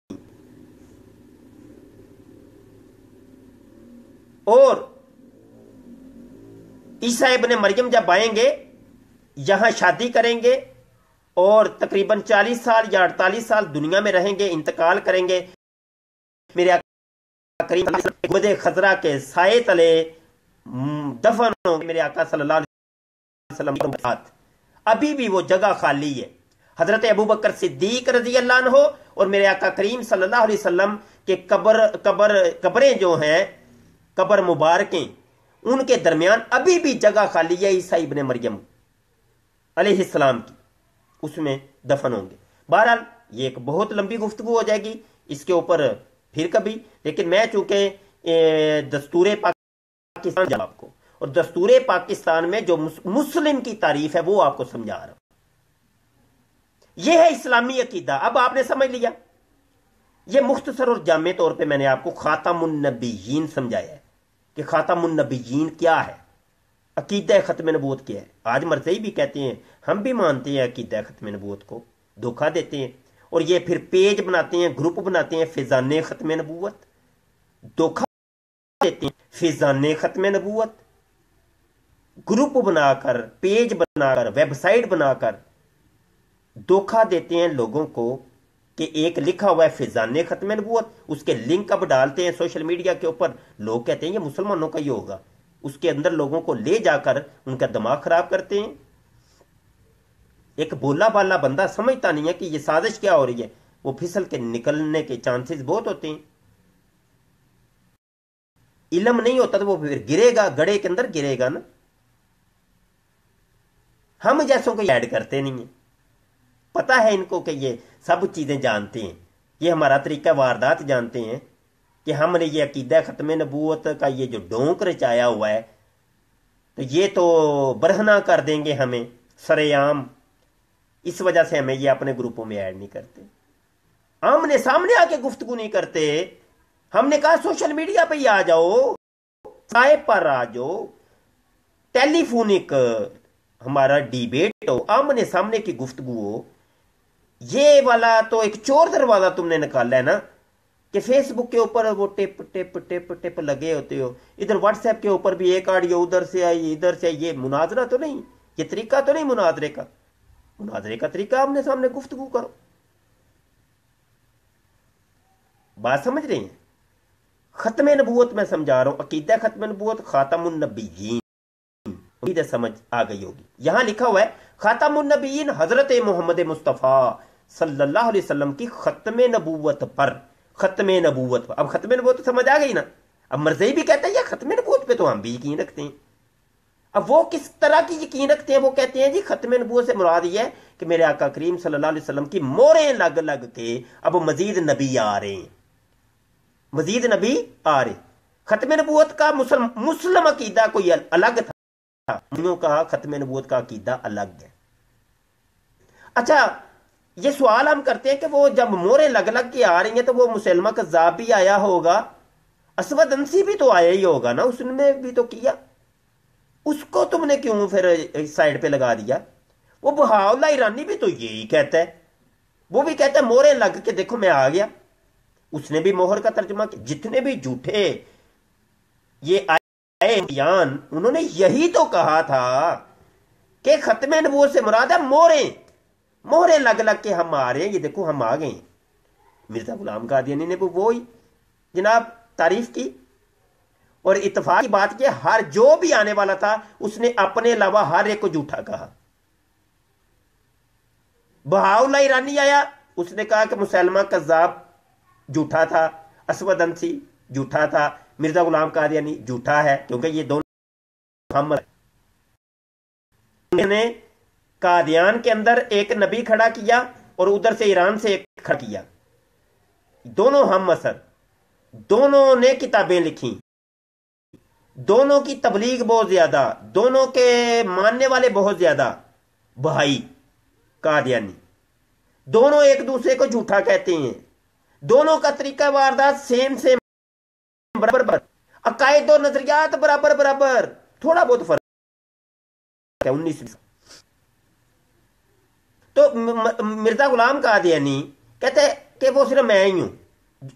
اور عیسیٰ ابن مریم جب آئیں گے، یہاں شادی کریں گے، اور تقریباً 40 سال یا 48 سال دنیا میں رہیں گے، انتقال کریں گے، میرے آقا کریم غبد خضرا کے سائے تلے دفن ہوں گے میرے آقا صلی اللہ علیہ وسلم کے ساتھ۔ ابھی بھی وہ جگہ خالی ہے۔ حضرت ابوبکر صدیق رضی اللہ عنہ اور میرے آقا کریم صلی اللہ علیہ وسلم کے قبریں جو ہیں، قبر مبارکیں، ان کے درمیان ابھی بھی جگہ خالی ہے عیسیٰ ابن مریم علیہ السلام کی، اس میں دفن ہوں گے۔ بہرحال یہ ایک بہت لمبی گفتگو ہو جائے گی اس کے اوپر پھر کبھی، لیکن میں چونکہ دستور پاکستان جب آپ کو، اور دستور پاکستان میں جو مسلم کی تعریف ہے وہ آپ کو سمجھا رہا ہوں۔ یہ ہے اسلامی عقیدہ۔ اب آپ نے سمجھ لیا، یہ مختصر اور جامع طور پہ میں نے آپ کو خاتم النبیین سمجھایا ہے کہ خاتم النبیین کیا ہے، عقیدہ ختم نبوت کیا ہے۔ آج مرزائی بھی کہتے ہیں، ہم بھی مانتے ہیں عقیدہ ختم نبوت کو، دھوکہ دیتے ہیں، اور یہ پھر پیج بناتے ہیں، گروپ بناتے ہیں، فیضان ختم نبوت، دھوکہ دیتے ہیں، فیضان ختم نبوت، گروپ بنا کر، پیج بنا کر، ویب سائٹ بنا کر دھوکہ دیتے ہیں لوگوں کو کہ ایک لکھا ہوا ہے فیضان ختم نبوت، اس کے لنک اب ڈالتے ہیں سوشل میڈیا کے اوپر، لوگ کہتے ہیں یہ مسلمانوں کا ہی ہوگا، اس کے اندر لوگوں کو لے جا کر ان کا دماغ خراب کرتے ہیں۔ ایک بولا بالا بندہ سمجھتا نہیں ہے کہ یہ سازش کیا ہو رہی ہے، وہ پھسل کے نکلنے کے چانسز بہت ہوتے ہیں۔ علم نہیں ہوتا تو وہ پھر گرے گا، گڑے کے اندر گرے گا نا۔ ہم جیسوں کو ایڈ کرتے نہیں ہیں، پتا ہے ان کو کہ یہ سب چیزیں جانتے ہیں، یہ ہمارا طریقہ واردات جانتے ہیں کہ ہم نے یہ عقیدہ ختم نبوت کا یہ جو ڈونک رچایا ہوا ہے تو یہ تو برہنہ کر دیں گے ہمیں سر عام، اس وجہ سے ہمیں یہ اپنے گروپوں میں ایڈ نہیں کرتے، آمنے سامنے آ کے گفتگو نہیں کرتے۔ ہم نے کہا سوشل میڈیا پہ ہی آ جاؤ، سائپ پر آ جاؤ، ٹیلی فونک ہمارا ڈیبیٹ ہو، آمنے سامنے کی گفتگو ہو۔ یہ والا تو ایک چور دروازہ تم نے نکالا ہے نا کہ فیس بک کے اوپر وہ ٹپ ٹپ ٹپ ٹپ لگے ہوتے ہو، ادھر واٹس ایپ کے اوپر بھی ایک آڈیو ادھر سے آئی ادھر سے آئی۔ یہ مناظرہ تو نہیں، یہ طریقہ تو نہیں مناظرے کا۔ مناظرے کا طریقہ آمنے سامنے گفتگو کرو۔ بات سمجھ رہے ہیں؟ ختم نبوت میں سمجھا رہا ہوں، عقیدہ ختم نبوت، خاتم النبیین، امید سمجھ آ گئی ہوگی۔ یہاں لکھا ہوا ہے خاتم النبیین حضرت محمد مصطفیٰ صلی اللہ علیہ وسلم کی ختم نبوت پر، ختم نبوت پر۔ اب ختم نبوت سمجھ آ گئی نا؟ اب مرزائی بھی کہتا ہے یہ ختم نبوت پہ تو ہم بھی یقین رکھتے ہیں۔ اب وہ کس طرح کی یقین رکھتے ہیں؟ وہ کہتے ہیں جی ختم نبوت سے مراد یہ ہے کہ میرے آقا کریم صلی اللہ علیہ وسلم کی موریں لگ لگ کے اب مزید نبی آ رہے ہیں، مزید نبی آ رہے۔ ختم نبوت کا مسلم عقیدہ کوئی الگ تھا، کا ختم نبوت کا عقیدہ الگ ہے۔ اچھا یہ سوال ہم کرتے ہیں کہ وہ جب موریں لگ لگ کے آ رہی ہیں تو وہ مسلمہ کذاب بھی آیا ہوگا، اسود انسی بھی تو آیا ہی ہوگا نا، اس نے بھی تو کیا، اس کو تم نے کیوں پھر سائڈ پہ لگا دیا؟ وہ بہاء اللہ ایرانی بھی تو یہی کہتا ہے، وہ بھی کہتا ہے موریں لگ کے دیکھو میں آ گیا، اس نے بھی مہر کا ترجمہ کیا۔ جتنے بھی جھوٹے یہ آئے بیان، انہوں نے یہی تو کہا تھا کہ ختم نبوت سے مراد ہے موہریں لگ لگ کے ہم آ رہے ہیں، یہ دیکھو ہم آ گئے ہیں۔ مرزا غلام قادیانی نے بھی وہی جناب تعریف کی، اور اتفاق کی بات کہ ہر جو بھی آنے والا تھا اس نے اپنے علاوہ ہر ایک کو جھوٹا کہا۔ بہاؤاللہ ایرانی آیا، اس نے کہا کہ مسلمہ کذاب جھوٹا تھا، اسود انسی جھوٹا تھا، مرزا غلام قادیانی جھوٹا ہے، کیونکہ یہ دونوں ہم نے قادیان کے اندر ایک نبی کھڑا کیا اور ادھر سے ایران سے ایک کھڑا کیا، دونوں ہم اثر، دونوں نے کتابیں لکھی، دونوں کی تبلیغ بہت زیادہ، دونوں کے ماننے والے بہت زیادہ، بہائی قادیانی، دونوں ایک دوسرے کو جھوٹا کہتے ہیں، دونوں کا طریقہ واردات سیم برابر، عقائد و نظریات برابر، تھوڑا بہت فرق ہے 19۔ تو مرزا غلام قادیانی کہتے ہیں کہ وہ صرف میں ہی ہوں،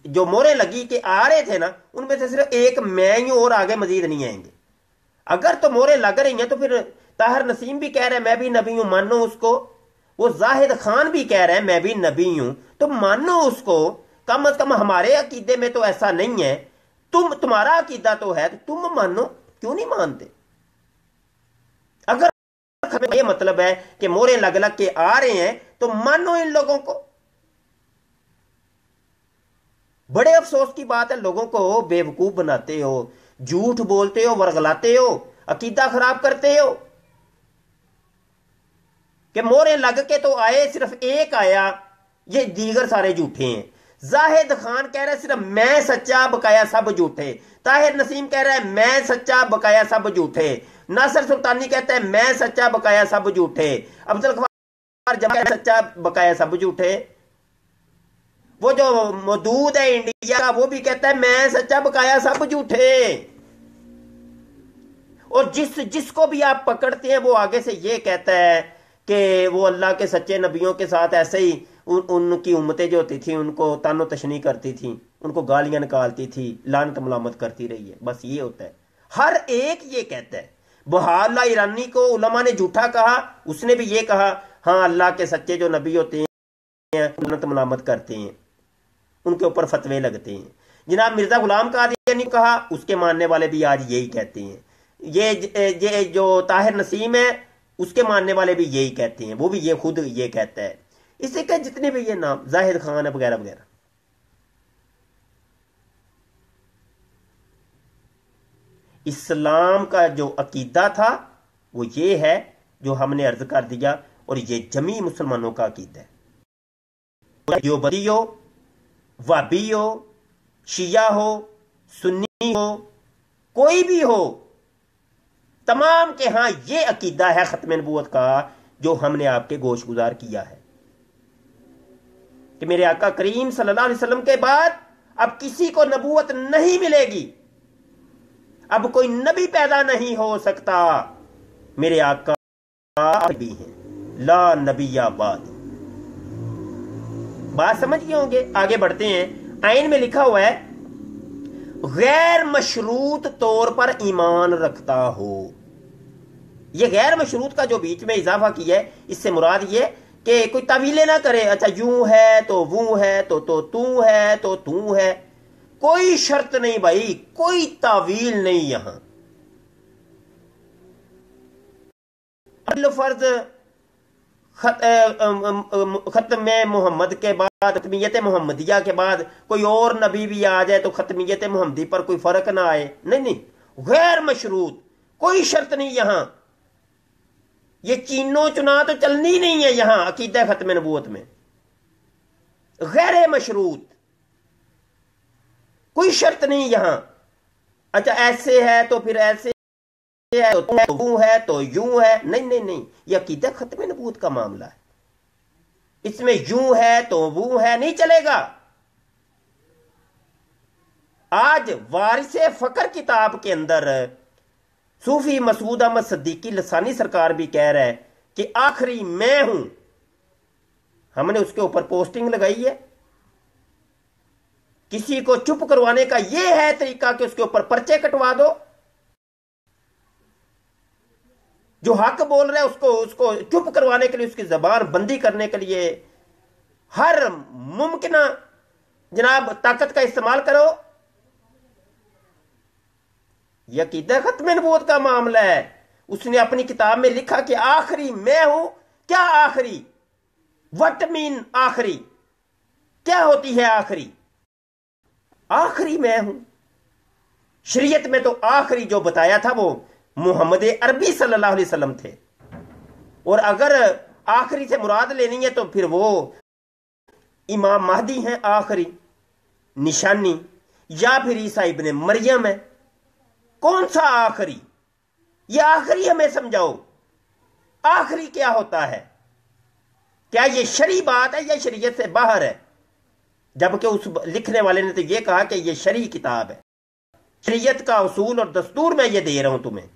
جو موریں لگی کہ آ رہے تھے نا ان میں سے صرف ایک میں ہی ہوں اور آگے مزید نہیں آئیں گے۔ اگر تو موریں لگ رہی ہیں تو پھر طاہر نسیم بھی کہہ رہے ہیں میں بھی نبی ہوں، مانو اس کو، وہ زاہد خان بھی کہہ رہے ہیں میں بھی نبی ہوں، تو مانو اس کو، کم از کم ہمارے عقیدے میں تو ایسا نہیں ہے، تمہارا عقیدہ تو ہے تو تم مانو، کیوں نہیں مانتے؟ اگر یہ مطلب ہے کہ موریں لگ لگ کے آ رہے ہیں تو مانو ان لوگوں کو۔ بڑے افسوس کی بات ہے، لوگوں کو بے وقوف بناتے ہو، جھوٹ بولتے ہو، ورغلاتے ہو، عقیدہ خراب کرتے ہو کہ موریں لگ کے تو آئے، صرف ایک آیا، یہ دیگر سارے جھوٹے ہیں۔ زاہد خان کہہ رہا ہے صرف میں سچا، بقایا سب جھوٹے۔ طاہر نسیم کہہ رہا ہے میں سچا، بقایا سب جھوٹے۔ ناصر سلطانی کہتا ہے میں سچا، بقایا سب جھوٹے۔ عبدالغفار جمعہ سچا، بقایا سب جھوٹے۔ وہ جو مودود ہے انڈیا کا وہ بھی کہتا ہے میں سچا، بقایا سب جھوٹے۔ اور جس کو بھی آپ پکڑتے ہیں وہ آگے سے یہ کہتا ہے کہ وہ اللہ کے سچے نبیوں کے ساتھ ایسے ہی ان کی امتیں جو ہوتی تھیں ان کو تان و تشنیع کرتی تھیں، ان کو گالیاں نکالتی تھی، لعنت ملامت کرتی رہی ہے، بس یہ ہوتا ہے۔ ہر ایک یہ کہتا ہے۔ بہاءاللہ ایرانی کو علماء نے جھوٹا کہا، اس نے بھی یہ کہا ہاں اللہ کے سچے جو نبی ہوتے ہیں لعنت ملامت کرتے ہیں، ان کے اوپر فتوے لگتے ہیں۔ جناب مرزا غلام قادیانی نے کہا، اس کے ماننے والے بھی آج یہی کہتے ہیں۔ یہ جو طاہر نسیم ہے اس کے ماننے والے بھی یہی کہتے ہیں، وہ بھی یہ خود یہ کہتا ہے۔ اسی کے جتنے بھی یہ نام زاہد خان ہے وغیرہ وغیرہ۔ اسلام کا جو عقیدہ تھا وہ یہ ہے جو ہم نے عرض کر دیا، اور یہ جمی مسلمانوں کا عقیدہ ہے۔ دیوبندی ہو، وہابی ہو، شیعہ ہو، سنی ہو، کوئی بھی ہو، تمام کے ہاں یہ عقیدہ ہے ختم نبوت کا جو ہم نے آپ کے گوش گزار کیا ہے کہ میرے آقا کریم صلی اللہ علیہ وسلم کے بعد اب کسی کو نبوت نہیں ملے گی، اب کوئی نبی پیدا نہیں ہو سکتا، میرے آقا بھی ہیں، لا نبی بعد۔ بات سمجھ گئے ہوں گے؟ آگے بڑھتے ہیں۔ آئین میں لکھا ہوا ہے غیر مشروط طور پر ایمان رکھتا ہو۔ یہ غیر مشروط کا جو بیچ میں اضافہ کیا ہے اس سے مراد یہ کہ کوئی تعویلیں نہ کرے، اچھا یوں ہے تو وہ ہے تو تو ہے تو تو ہے، کوئی شرط نہیں بھائی، کوئی تعویل نہیں یہاں۔ فرض ختم محمد کے بعد، ختمیت محمدیہ کے بعد کوئی اور نبی بھی آ جائے تو ختمیت محمدی پر کوئی فرق نہ آئے، نہیں، غیر مشروط، کوئی شرط نہیں یہاں۔ یہ چینو چنا تو چلنی نہیں ہے یہاں عقیدہ ختم نبوت میں، غیر مشروط، کوئی شرط نہیں یہاں۔ اچھا ایسے ہے تو پھر ایسے ہے تو وہ ہے تو یوں ہے، نہیں، یہ عقیدہ ختم نبوت کا معاملہ ہے، اس میں یوں ہے تو وہ ہے نہیں چلے گا۔ آج وارث فقر کتاب کے اندر صوفی مسعود احمد صدیقی لسانی سرکار بھی کہہ رہا ہے کہ آخری میں ہوں، ہم نے اس کے اوپر پوسٹنگ لگائی ہے۔ کسی کو چپ کروانے کا یہ ہے طریقہ کہ اس کے اوپر پرچے کٹوا دو، جو حق بول رہا ہے اس کو چپ کروانے کے لیے، اس کی زبان بندی کرنے کے لیے ہر ممکنہ جناب طاقت کا استعمال کرو. یہ عقیدہ ختم نبوت کا معاملہ ہے. اس نے اپنی کتاب میں لکھا کہ آخری میں ہوں. کیا آخری؟ وٹ مین آخری؟ کیا ہوتی ہے آخری؟ آخری میں ہوں. شریعت میں تو آخری جو بتایا تھا وہ محمد عربی صلی اللہ علیہ وسلم تھے، اور اگر آخری سے مراد لینی ہے تو پھر وہ امام مہدی ہیں آخری نشانی، یا پھر عیسیٰ ابن مریم ہے. کون سا آخری؟ یہ آخری ہمیں سمجھاؤ. آخری کیا ہوتا ہے؟ کیا یہ شرعی بات ہے یا شریعت سے باہر ہے؟ جبکہ اس لکھنے والے نے تو یہ کہا کہ یہ شرعی کتاب ہے، شریعت کا اصول اور دستور میں یہ دے رہا ہوں تمہیں.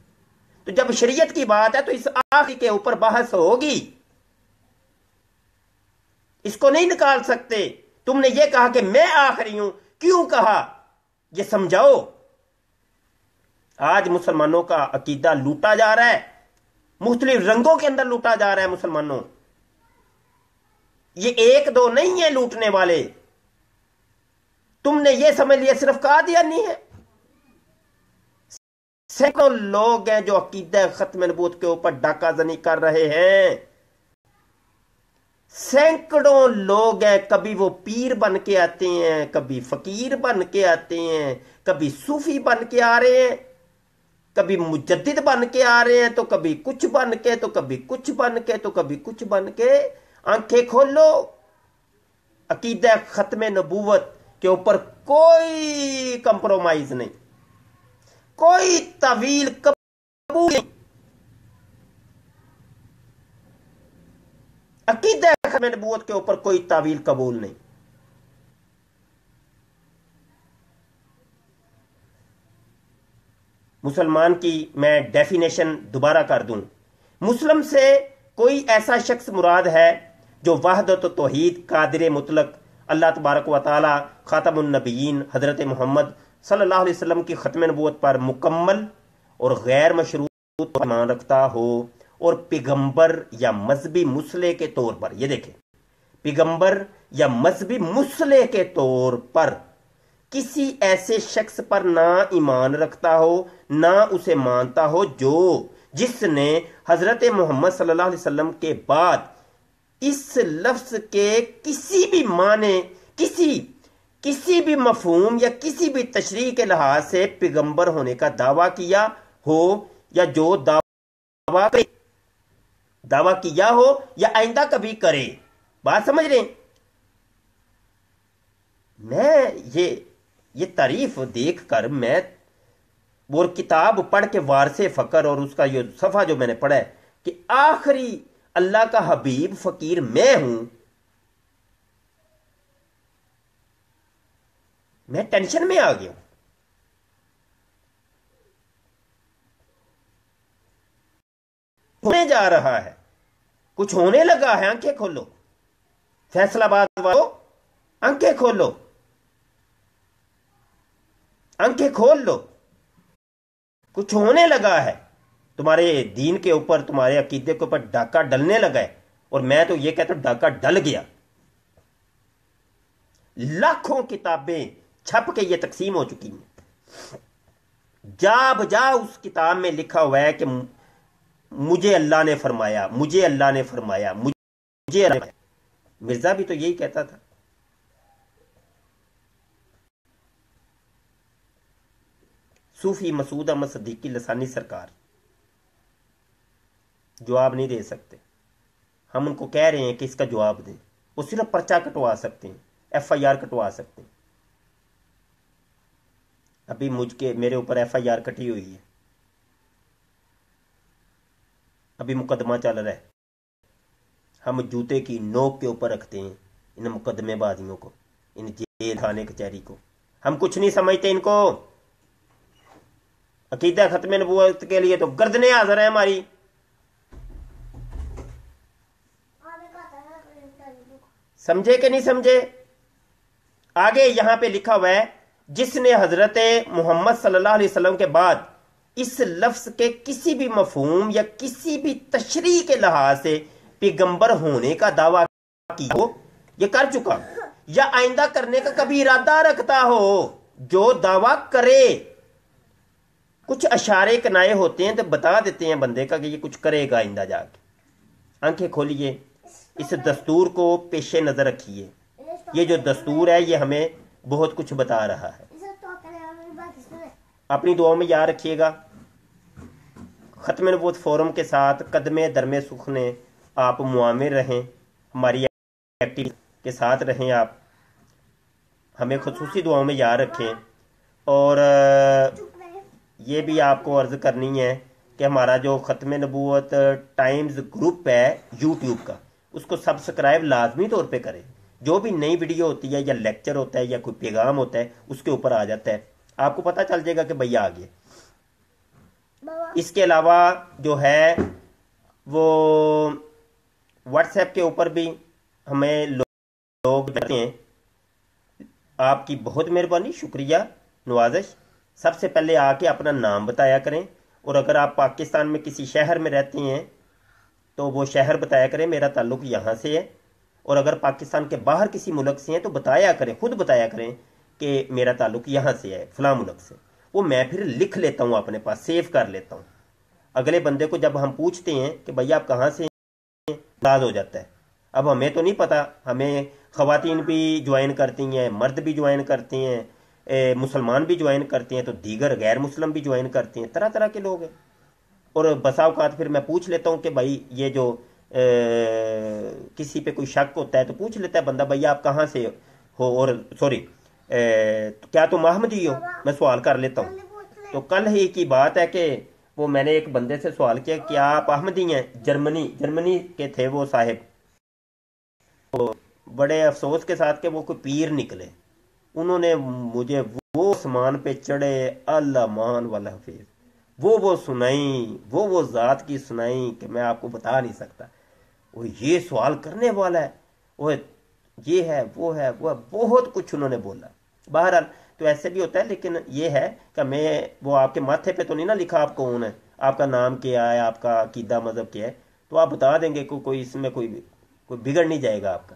تو جب شریعت کی بات ہے تو اس آخری کے اوپر بحث ہوگی، اس کو نہیں نکال سکتے. تم نے یہ کہا کہ میں آخری ہوں، کیوں کہا یہ سمجھاؤ. آج مسلمانوں کا عقیدہ لوٹا جا رہا ہے، مختلف رنگوں کے اندر لوٹا جا رہا ہے مسلمانوں. یہ ایک دو نہیں ہے لوٹنے والے. تم نے یہ سمجھ لیا صرف قادیانی ہے. سینکڑوں لوگ ہیں جو عقیدہ ختم نبوت کے اوپر ڈاکہ زنی کر رہے ہیں. سینکڑوں لوگ ہیں، کبھی وہ پیر بن کے آتے ہیں، کبھی فقیر بن کے آتے ہیں، کبھی صوفی بن کے آ رہے ہیں، کبھی مجدد بن کے آ رہے ہیں، تو کبھی کچھ بن کے، تو کبھی کچھ بن کے، تو کبھی کچھ بن کے. آنکھیں کھولو. عقیدہ ختم نبوت کے اوپر کوئی کمپرومائز نہیں، کوئی تعویل قبول نہیں. عقیدہ ختم نبوت کے اوپر کوئی تعویل قبول نہیں. مسلمان کی میں ڈیفینیشن دوبارہ کر دوں. مسلم سے کوئی ایسا شخص مراد ہے جو وحدت و توحید، قادر مطلق، اللہ تبارک و تعالی، خاتم النبیین حضرت محمد صلی اللہ علیہ وسلم کی ختم نبوت پر مکمل اور غیر مشروط ایمان رکھتا ہو، اور پیغمبر یا مذہبی مسئلے کے طور پر، یہ دیکھیں، پیغمبر یا مذہبی مسئلے کے طور پر کسی ایسے شخص پر نہ ایمان رکھتا ہو، نہ اسے مانتا ہو جس نے حضرت محمد صلی اللہ علیہ وسلم کے بعد اس لفظ کے کسی بھی معنی، کسی بھی مفہوم یا کسی بھی تشریح کے لحاظ سے پیغمبر ہونے کا دعویٰ کیا ہو، یا جو دعویٰ کیا ہو یا آئندہ کبھی کرے. بات سمجھ رہے ہیں؟ میں یہ تعریف دیکھ کر، میں وہ کتاب پڑھ کے وارث فقر اور اس کا یہ صفحہ جو میں نے پڑھا ہے کہ آخری اللہ کا حبیب فقیر میں ہوں، میں ٹینشن میں آ گیا ہوں. ہونے جا رہا ہے، کچھ ہونے لگا ہے. آنکھیں کھولو فیصلہ باد والو، آنکھیں کھولو، آنکھیں کھول لو. کچھ ہونے لگا ہے. تمہارے دین کے اوپر، تمہارے عقیدے کے اوپر ڈاکہ ڈلنے لگا ہے. اور میں تو یہ کہتا ہوں ڈاکہ ڈل گیا. لاکھوں کتابیں چھپ کے یہ تقسیم ہو چکی ہیں. جا بجا اس کتاب میں لکھا ہوا ہے کہ مجھے اللہ نے فرمایا، مجھے اللہ نے فرمایا، مجھے اللہ نے. مرزا بھی تو یہی کہتا تھا. صوفی مسعود احمد صدیقی لسانی سرکار جواب نہیں دے سکتے. ہم ان کو کہہ رہے ہیں کہ اس کا جواب دیں. وہ صرف پرچہ کٹوا سکتے ہیں، FIR کٹوا سکتے ہیں. ابھی میرے اوپر FIR کٹی ہوئی ہے، ابھی مقدمہ چل رہا ہے. ہم جوتے کی نوک کے اوپر رکھتے ہیں ان مقدمے بازیوں کو، ان جیل خانے کچہری کو. ہم کچھ نہیں سمجھتے ان کو. عقیدہ ختم نبوت کے لیے تو گردنیں حاضر ہیں ہماری. سمجھے کہ نہیں سمجھے؟ آگے یہاں پہ لکھا ہوا ہے جس نے حضرت محمد صلی اللہ علیہ وسلم کے بعد اس لفظ کے کسی بھی مفہوم یا کسی بھی تشریح کے لحاظ سے پیغمبر ہونے کا دعویٰ کیا ہو، یہ کر چکا، یا آئندہ کرنے کا کبھی ارادہ رکھتا ہو، جو دعویٰ کرے. کچھ اشارے کنائے ہوتے ہیں تو بتا دیتے ہیں بندے کا کہ یہ کچھ کرے گا آئندہ جا کے. آنکھیں کھولیے، اس دستور کو پیش نظر رکھیے. یہ جو دستور ہے یہ ہمیں بہت کچھ بتا رہا ہے. اپنی دعاؤں میں یاد رکھیے گا، ختم نبوت فورم کے ساتھ قدمے درمے سکھنے آپ معامر رہیں، ہماری ایکٹیویٹی کے ساتھ رہیں، آپ ہمیں خصوصی دعاؤں میں یاد رکھیں. اور یہ بھی آپ کو عرض کرنی ہے کہ ہمارا جو ختم نبوت ٹائمز گروپ ہے یوٹیوب کا، اس کو سبسکرائب لازمی طور پہ کریں. جو بھی نئی ویڈیو ہوتی ہے یا لیکچر ہوتا ہے یا کوئی پیغام ہوتا ہے اس کے اوپر آ جاتا ہے، آپ کو پتہ چل جائے گا کہ بھیا آ گئے. اس کے علاوہ جو ہے وہ واٹس ایپ کے اوپر بھی ہمیں لوگ جاتے ہیں. آپ کی بہت مہربانی، شکریہ، نوازش. سب سے پہلے آ کے اپنا نام بتایا کریں، اور اگر آپ پاکستان میں کسی شہر میں رہتے ہیں تو وہ شہر بتایا کریں میرا تعلق یہاں سے ہے. اور اگر پاکستان کے باہر کسی ملک سے ہیں تو بتایا کریں، خود بتایا کریں کہ میرا تعلق یہاں سے ہے، فلاں ملک سے. وہ میں پھر لکھ لیتا ہوں اپنے پاس، سیو کر لیتا ہوں. اگلے بندے کو جب ہم پوچھتے ہیں کہ بھیا آپ کہاں سے ہیں، یاد ہو جاتا ہے. اب ہمیں تو نہیں پتا، ہمیں خواتین بھی جوائن کرتی ہیں، مرد بھی جوائن کرتے ہیں، مسلمان بھی جوائن کرتے ہیں، تو دیگر غیر مسلم بھی جوائن کرتے ہیں، طرح طرح کے لوگ ہیں. اور بسا اوقات پھر میں پوچھ لیتا ہوں کہ بھائی یہ جو کسی پہ کوئی شک ہوتا ہے تو پوچھ لیتا ہے بندہ بھائی آپ کہاں سے ہو، اور سوری کیا تم احمدی ہو، میں سوال کر لیتا ہوں. تو کل ہی کی بات ہے کہ وہ میں نے ایک بندے سے سوال کیا کیا آپ احمدی ہیں، جرمنی کے تھے وہ صاحب. تو بڑے افسوس کے ساتھ کہ وہ کوئی پیر نکلے، انہوں نے مجھے وہ آسمان پہ چڑھے اللہ مان والا حفیظ وہ سنائی، وہ ذات کی سنائی کہ میں آپ کو بتا نہیں سکتا. وہ یہ سوال کرنے والا ہے، وہ یہ ہے وہ ہے وہ ہے، بہت کچھ انہوں نے بولا. بہرحال تو ایسے بھی ہوتا ہے، لیکن یہ ہے کہ میں وہ آپ کے ماتھے پہ تو نہیں نہ لکھا آپ کون ہے، آپ کا نام کیا ہے، آپ کا عقیدہ مذہب کیا ہے، تو آپ بتا دیں گے کوئی اس میں کوئی بگڑ نہیں جائے گا آپ کا.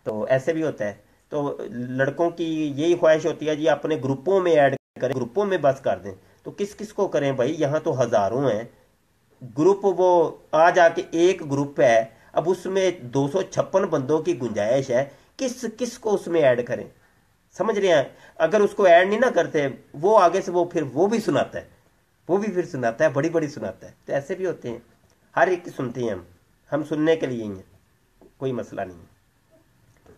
تو ایسے بھی ہوتا ہے. تو لڑکوں کی یہی خواہش ہوتی ہے جی اپنے گروپوں میں ایڈ کریں، گروپوں میں بس کر دیں. تو کس کس کو کریں بھائی، یہاں تو ہزاروں ہیں گروپ. وہ آ جا کے ایک گروپ ہے، اب اس میں 256 بندوں کی گنجائش ہے، کس کس کو اس میں ایڈ کریں، سمجھ رہے ہیں. اگر اس کو ایڈ نہیں نہ کرتے وہ آگے سے وہ بھی سناتا ہے، وہ بھی پھر سناتا ہے، بڑی سناتا ہے. تو ایسے بھی ہوتے ہیں، ہر ایک کی سنتے ہیں ہم سننے کے لیے ہی ہیں، کوئی مسئلہ نہیں ہے.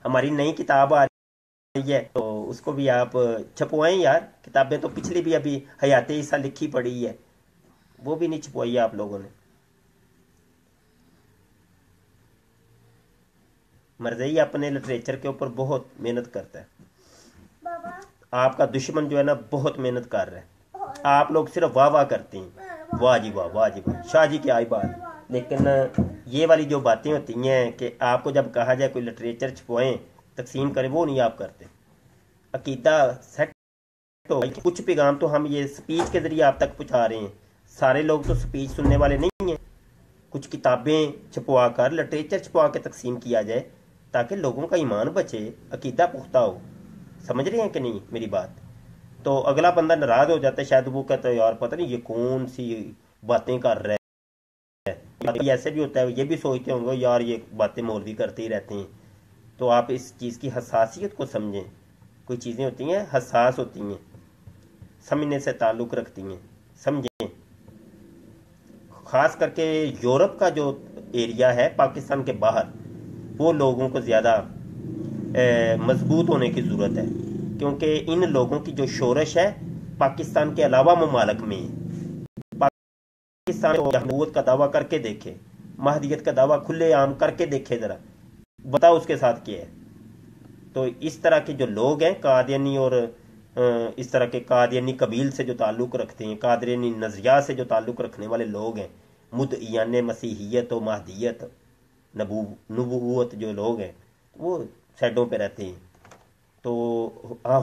ہماری نئی کتاب آ رہی ہے تو اس کو بھی آپ چھپوائیں یار. کتابیں تو پچھلی بھی ابھی حیات عیسیٰ لکھی پڑی ہے، وہ بھی نہیں چھپوائی آپ لوگوں نے. مرزئی اپنے لٹریچر کے اوپر بہت محنت کرتا ہے. آپ کا دشمن جو ہے نا بہت محنت کر رہا ہے، آپ لوگ صرف واہ واہ کرتے ہیں، واہ جی واہ، واہ جی واہ، شاہ جی کی آئی بات. لیکن یہ والی جو باتیں ہوتی ہیں کہ آپ کو جب کہا جائے کوئی لٹریچر چھپوائیں تقسیم کریں، وہ نہیں آپ کرتے. عقیدہ سیٹ ہو، کچھ پیغام تو ہم یہ سپیچ کے ذریعے آپ تک پہنچا رہے ہیں. سارے لوگ تو سپیچ سننے والے نہیں ہیں. کچھ کتابیں چھپوا کر لٹریچر چھپوا کے تقسیم کیا جائے تاکہ لوگوں کا ایمان بچے، عقیدہ پختہ ہو. سمجھ رہے ہیں کہ نہیں میری بات؟ تو اگلا بندہ ناراض ہو جاتا ہے، شاید وہ کہتا ہے یار پتہ نہیں یہ کون سی باتیں کر رہا ہے. ایسے بھی ہوتا ہے، یہ بھی سوچتے ہوں گے یار یہ باتیں مولوی کرتے ہی رہتے ہیں. تو آپ اس چیز کی حساسیت کو سمجھیں. کوئی چیزیں ہوتی ہیں حساس ہوتی ہیں، سمجھنے سے تعلق رکھتی ہیں، سمجھیں. خاص کر کے یورپ کا جو ایریا ہے پاکستان کے باہر، وہ لوگوں کو زیادہ مضبوط ہونے کی ضرورت ہے، کیونکہ ان لوگوں کی جو شورش ہے پاکستان کے علاوہ ممالک میں ہے. پاکستان نبوت کا دعویٰ کر کے دیکھے، مہدیت کا دعویٰ کھلے عام کر کے دیکھے، ذرا بتاؤ اس کے ساتھ کیا ہے. تو اس طرح کے جو لوگ ہیں قادیانی اور اس طرح کے قادیانی قبیل سے جو تعلق رکھتے ہیں، قادیانی نظریات سے جو تعلق رکھنے والے لوگ ہیں، مدعیان مسیحیت و مہدیت نبوت جو لوگ ہیں، وہ سیڈوں پہ رہتے ہیں. تو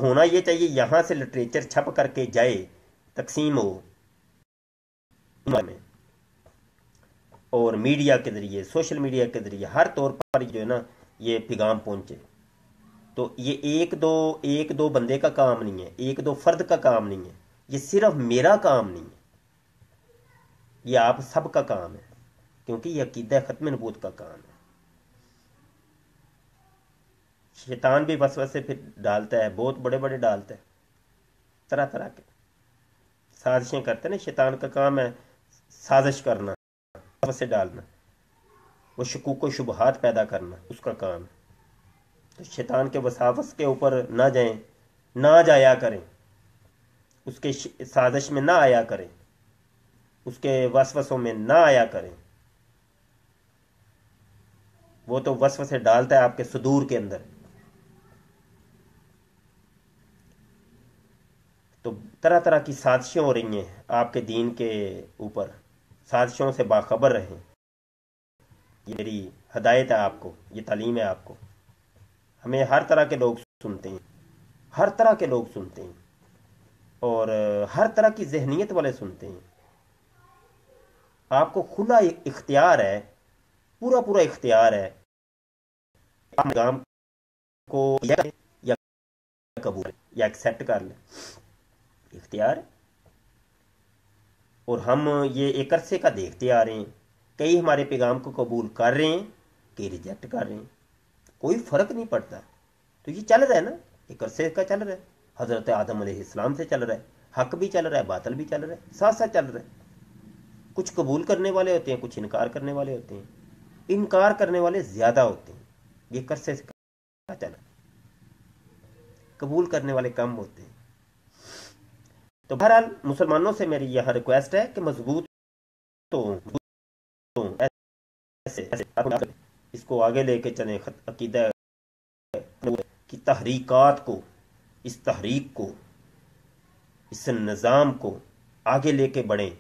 ہونا یہ چاہیے یہاں سے لٹریچر چھپ کر کے جائے، تقسیم ہو. میں اور میڈیا کے ذریعے، سوشل میڈیا کے ذریعے ہر طور پر جو ہے نا یہ پیغام پہنچے، تو یہ ایک دو بندے کا کام نہیں ہے، ایک دو فرد کا کام نہیں ہے، یہ صرف میرا کام نہیں ہے، یہ آپ سب کا کام ہے، کیونکہ یہ عقیدہ ختم نبوت کا کام ہے۔ شیطان بھی وسوسے پھر ڈالتا ہے، بہت بڑے بڑے ڈالتا ہے، طرح طرح کے سازشیں کرتے ہیں نا۔ شیطان کا کام ہے سازش کرنا، وسوسے ڈالنا، وہ شکوک و شبہات پیدا کرنا، اس کا کام ہے۔ تو شیطان کے وساوس کے اوپر نہ جائیں، نہ جایا کریں، اس کے سازش میں نہ آیا کریں، اس کے وسوسوں میں نہ آیا کریں۔ وہ تو وسوسے ڈالتا ہے آپ کے صدور کے اندر۔ تو طرح طرح کی سازشیں ہو رہی ہیں آپ کے دین کے اوپر، سازشوں سے باخبر رہیں۔ یہ میری ہدایت ہے آپ کو، یہ تعلیم ہے آپ کو۔ ہمیں ہر طرح کے لوگ سنتے ہیں، ہر طرح کے لوگ سنتے ہیں، اور ہر طرح کی ذہنیت والے سنتے ہیں۔ آپ کو کھلا اختیار ہے، پورا پورا اختیار ہے، آپ پیغام کو یا قبول یا ایکسیپٹ کر لیں، اختیار ہے۔ اور ہم یہ ایک عرصے کا دیکھتے آ رہے ہیں، کئی ہمارے پیغام کو قبول کر رہے ہیں، کئی ریجیکٹ کر رہے ہیں، کوئی فرق نہیں پڑتا۔ تو یہ چل رہا ہے نا، ایک عرصے کا چل رہا ہے، حضرت آدم علیہ السلام سے چل رہا ہے، حق بھی چل رہا ہے، باطل بھی چل رہا ہے، ساتھ ساتھ چل رہا ہے۔ کچھ قبول کرنے والے ہوتے ہیں، کچھ انکار کرنے والے ہوتے ہیں، انکار کرنے والے زیادہ ہوتے ہیں، یہ ایک عرصے کا چل رہا ہے، قبول کرنے والے کم ہوتے ہیں۔ تو بہرحال مسلمانوں سے میری یہ ریکویسٹ ہے کہ مضبوط اس کو آگے لے کے چلیں، عقیدہ کی تحریکات کو، اس تحریک کو، اس نظام کو آگے لے کے بڑھیں،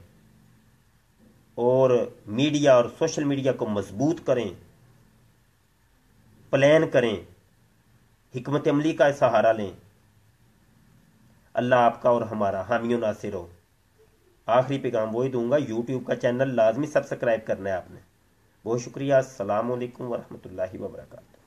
اور میڈیا اور سوشل میڈیا کو مضبوط کریں، پلان کریں، حکمت عملی کا سہارا لیں۔ اللہ آپ کا اور ہمارا حامی و ناصر ہو۔ آخری پیغام وہی دوں گا، یوٹیوب کا چینل لازمی سبسکرائب کرنا ہے آپ نے۔ بہت شکریہ، السلام علیکم ورحمۃ اللہ وبرکاتہ۔